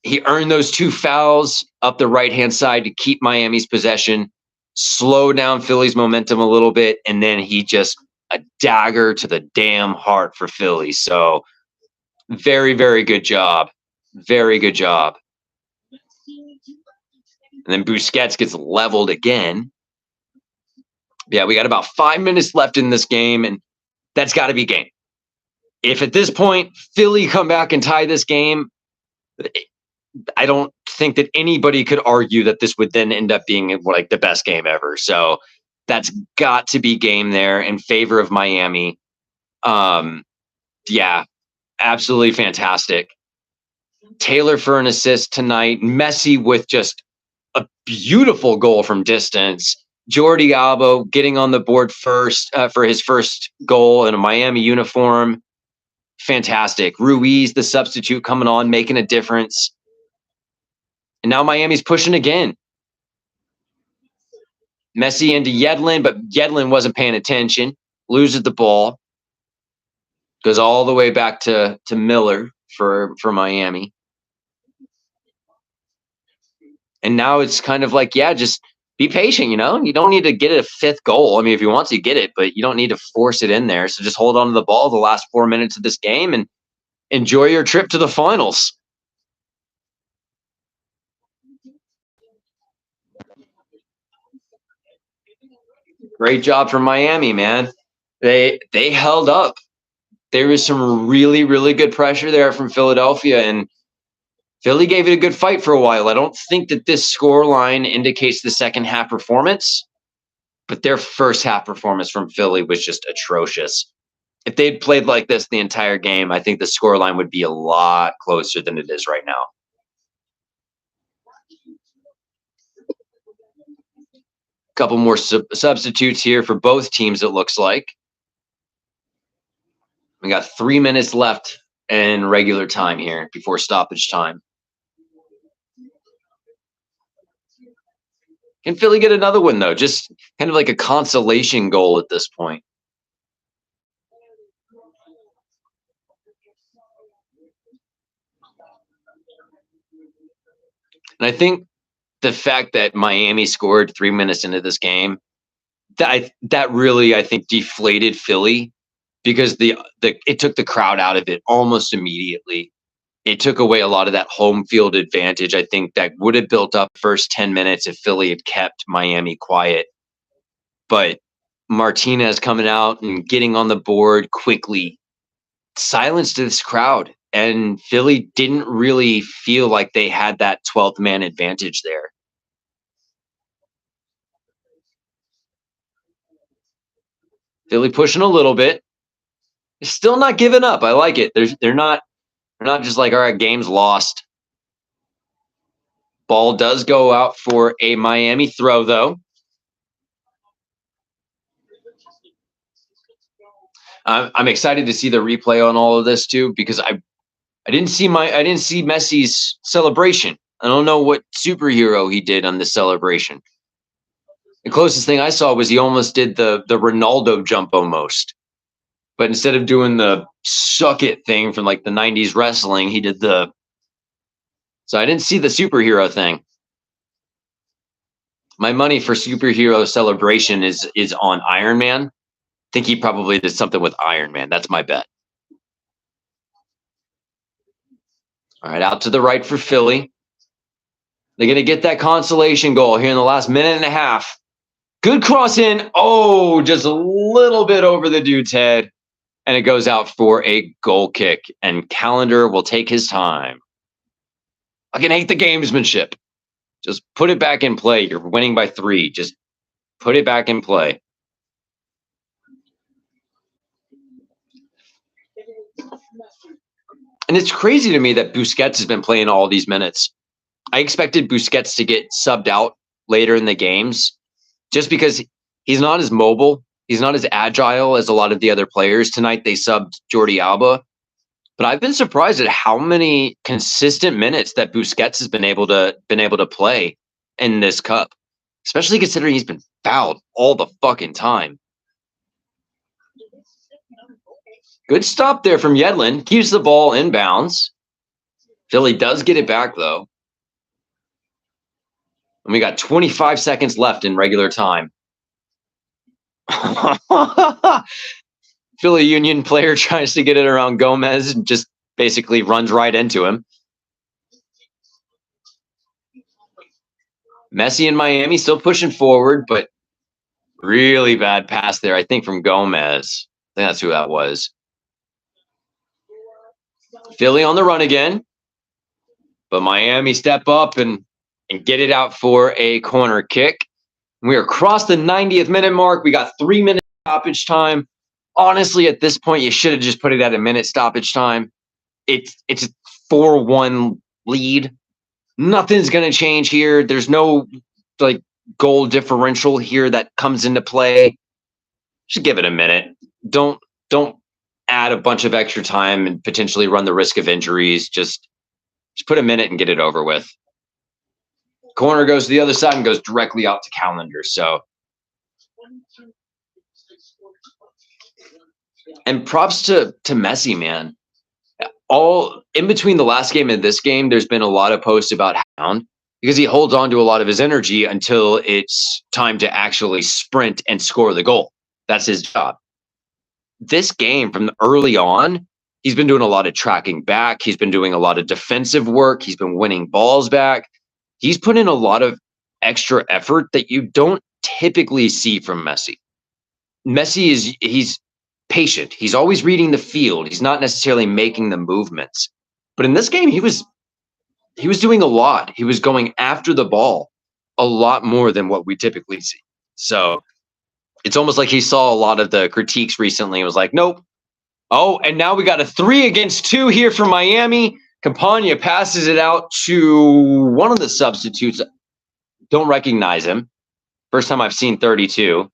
Speaker 1: He earned those 2 fouls up the right-hand side to keep Miami's possession, slow down Philly's momentum a little bit, and then he just a dagger to the damn heart for Philly. So very, very good job. Very good job. And then Busquets gets leveled again. Yeah, we got about 5 minutes left in this game, and that's got to be game. If at this point Philly come back and tie this game, I don't think that anybody could argue that this would then end up being like the best game ever. So that's got to be game there in favor of Miami. Yeah, absolutely fantastic. Taylor for an assist tonight. Messi with just a beautiful goal from distance. Jordi Alba getting on the board first for his first goal in a Miami uniform. Fantastic. Ruiz, the substitute, coming on, making a difference. And now Miami's pushing again. Messi into Yedlin, but Yedlin wasn't paying attention. Loses the ball. Goes all the way back to Miller for Miami. And now it's kind of like, yeah, just be patient, you know? You don't need to get a 5th goal. I mean, if you want to, get it, but you don't need to force it in there. So just hold on to the ball the last 4 minutes of this game and enjoy your trip to the finals. Great job from Miami, man. They held up. There was some really, really good pressure there from Philadelphia, and Philly gave it a good fight for a while. I don't think that this scoreline indicates the second half performance, but their first half performance from Philly was just atrocious. If they'd played like this the entire game, I think the scoreline would be a lot closer than it is right now. Couple more substitutes here for both teams, it looks like. We got 3 minutes left in regular time here before stoppage time. Can Philly get another one, though? Just kind of like a consolation goal at this point. And I think the fact that Miami scored 3 minutes into this game, that really, I think, deflated Philly, because it took the crowd out of it almost immediately. It took away a lot of that home field advantage, I think, that would have built up first 10 minutes if Philly had kept Miami quiet. But Martinez coming out and getting on the board quickly silenced this crowd, and Philly didn't really feel like they had that 12th man advantage there. Philly pushing a little bit, still not giving up. I like it. They're not just like, all right, game's lost. Ball does go out for a Miami throw, though. I'm excited to see the replay on all of this too, because I didn't see Messi's celebration. I don't know what superhero he did on the celebration. The closest thing I saw was he almost did the Ronaldo jump almost. But instead of doing the suck it thing from like the 90s wrestling, he did the... So I didn't see the superhero thing. My money for superhero celebration is on Iron Man. I think he probably did something with Iron Man. That's my bet. All right, out to the right for Philly. They're going to get that consolation goal here in the last minute and a half. Good cross in. Oh, just a little bit over the dude's head. And it goes out for a goal kick. And Calendar will take his time. I can hate the gamesmanship. Just put it back in play. You're winning by 3. Just put it back in play. And it's crazy to me that Busquets has been playing all these minutes. I expected Busquets to get subbed out later in the games just because he's not as mobile. He's not as agile as a lot of the other players. Tonight they subbed Jordi Alba. But I've been surprised at how many consistent minutes that Busquets has been able to play in this cup, especially considering he's been fouled all the fucking time. Good stop there from Yedlin. Keeps the ball inbounds. Philly does get it back, though. And we got 25 seconds left in regular time. Philly Union player tries to get it around Gomez and just basically runs right into him. Messi in Miami still pushing forward, but really bad pass there, I think, from Gomez. I think that's who that was. Philly on the run again, but Miami step up and get it out for a corner kick. We are across the 90th minute mark. We got 3 minutes stoppage time. Honestly, at this point, you should have just put it at a minute stoppage time. It's a 4-1 lead. Nothing's going to change here. There's no like goal differential here that comes into play. Just give it a minute. Don't add a bunch of extra time and potentially run the risk of injuries. Just put a minute and get it over with. Corner goes to the other side and goes directly out to Calendar. So, and props to Messi, man. All in between the last game and this game, there's been a lot of posts about Hound because he holds on to a lot of his energy until it's time to actually sprint and score the goal. That's his job. This game, from early on, he's been doing a lot of tracking back. He's been doing a lot of defensive work. He's been winning balls back. He's put in a lot of extra effort that you don't typically see from Messi. He's patient. He's always reading the field. He's not necessarily making the movements. But in this game, he was doing a lot. He was going after the ball a lot more than what we typically see. So it's almost like he saw a lot of the critiques recently and was like, nope. Oh, and now we got a 3-against-2 here for Miami. Campagna passes it out to one of the substitutes. Don't recognize him. First time I've seen 32.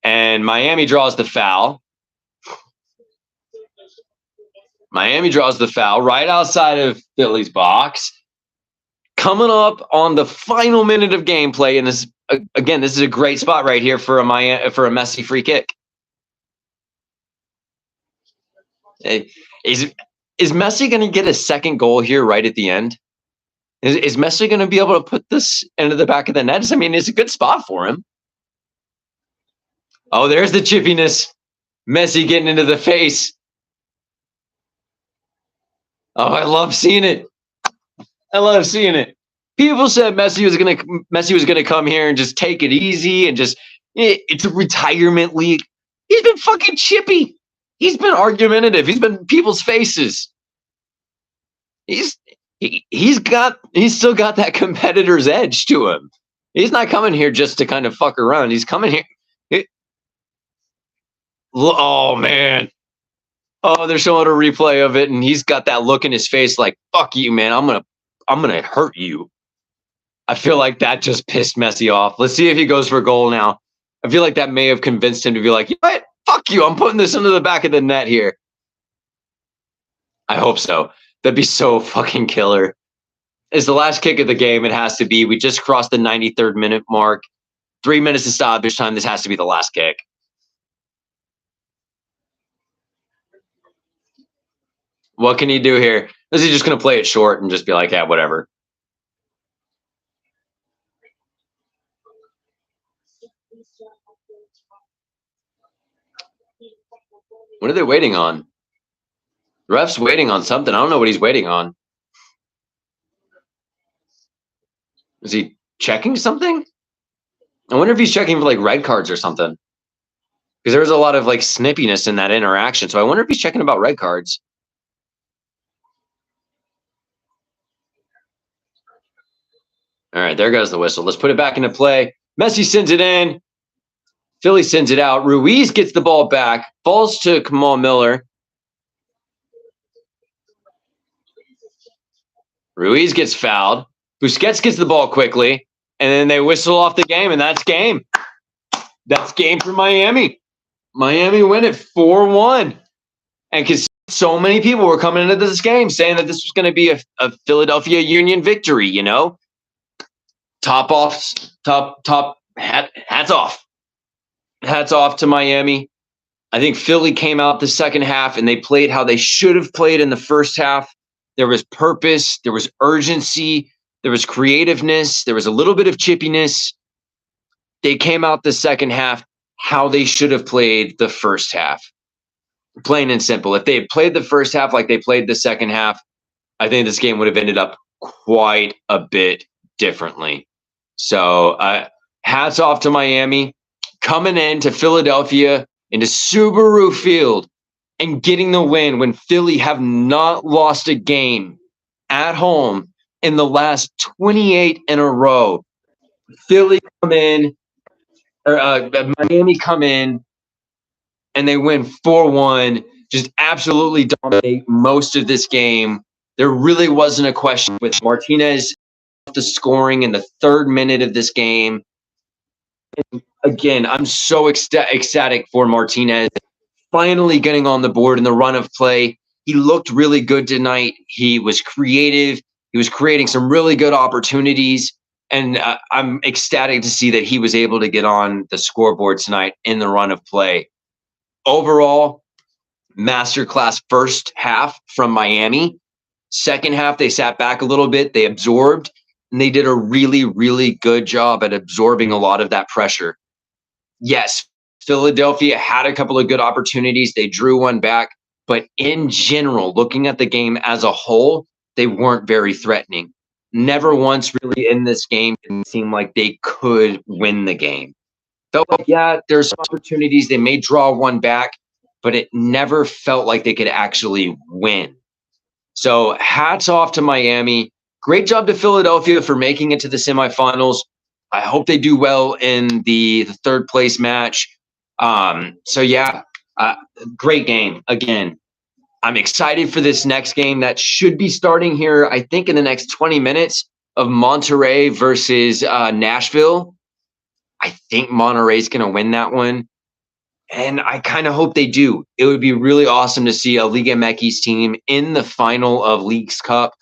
Speaker 1: And Miami draws the foul. Miami draws the foul right outside of Philly's box. Coming up on the final minute of gameplay, and this is a great spot right here for a Messi free kick. Is Messi going to get a second goal here right at the end? Is Messi going to be able to put this into the back of the net? I mean, it's a good spot for him. Oh, there's the chippiness. Messi getting into the face. Oh, I love seeing it. I love seeing it. People said Messi was gonna come here and just take it easy and just it's a retirement league. He's been fucking chippy. He's been argumentative. He's been in people's faces. He's still got that competitor's edge to him. He's not coming here just to kind of fuck around. He's coming here. Oh man. Oh, they're showing a replay of it, and he's got that look in his face like, fuck you, man. I'm gonna hurt you. I feel like that just pissed Messi off. Let's see if he goes for a goal now. I feel like that may have convinced him to be like, you know what? Fuck you. I'm putting this into the back of the net here. I hope so. That'd be so fucking killer. It's the last kick of the game. It has to be. We just crossed the 93rd minute mark. 3 minutes of stoppage time. This has to be the last kick. What can he do here? Is he just going to play it short and just be like, yeah, whatever? What are they waiting on? The ref's waiting on something. I don't know what he's waiting on. Is he checking something? I wonder if he's checking for like red cards or something. Because there was a lot of like snippiness in that interaction. So I wonder if he's checking about red cards. All right, there goes the whistle. Let's put it back into play. Messi sends it in. Philly sends it out. Ruiz gets the ball back. Falls to Kamal Miller. Ruiz gets fouled. Busquets gets the ball quickly. And then they whistle off the game, and that's game. That's game for Miami. Miami win it 4-1. And because so many people were coming into this game saying that this was going to be a Philadelphia Union victory, you know? Hats off. Hats off to Miami. I think Philly came out the second half and they played how they should have played in the first half. There was purpose, there was urgency, there was creativeness, there was a little bit of chippiness. They came out the second half how they should have played the first half. Plain and simple. If they had played the first half like they played the second half, I think this game would have ended up quite a bit differently. So hats off to Miami coming into Philadelphia, into Subaru Field, and getting the win when Philly have not lost a game at home in the last 28 in a row. Philly come in, or Miami come in, and they win 4-1, just absolutely dominate most of this game. There really wasn't a question with Martinez the scoring in the 3rd minute of this game. And again, I'm so ecstatic for Martinez finally getting on the board in the run of play. He looked really good tonight. He was creative. He was creating some really good opportunities. And I'm ecstatic to see that he was able to get on the scoreboard tonight in the run of play. Overall, masterclass first half from Miami. Second half, they sat back a little bit. They absorbed. And they did a really, really good job at absorbing a lot of that pressure. Yes, Philadelphia had a couple of good opportunities. They drew one back. But in general, looking at the game as a whole, they weren't very threatening. Never once really in this game did it seem like they could win the game. Felt like, yeah, there's opportunities. They may draw one back, but it never felt like they could actually win. So hats off to Miami. Great job to Philadelphia for making it to the semifinals. I hope they do well in the 3rd place match. So yeah, great game. Again, I'm excited for this next game that should be starting here, I think, in the next 20 minutes of Monterrey versus Nashville. I think Monterrey's going to win that one. And I kind of hope they do. It would be really awesome to see a Liga MX team in the final of Leagues Cup,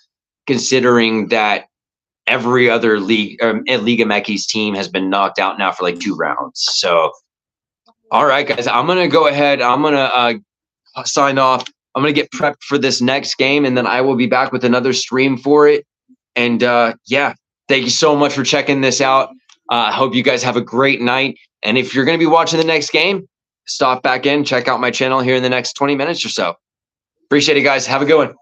Speaker 1: considering that every other Liga MX team has been knocked out now for like 2 rounds. So, all right, guys, I'm going to go ahead. I'm going to sign off. I'm going to get prepped for this next game, and then I will be back with another stream for it. And yeah, thank you so much for checking this out. I hope you guys have a great night. And if you're going to be watching the next game, stop back in, check out my channel here in the next 20 minutes or so. Appreciate it, guys. Have a good one.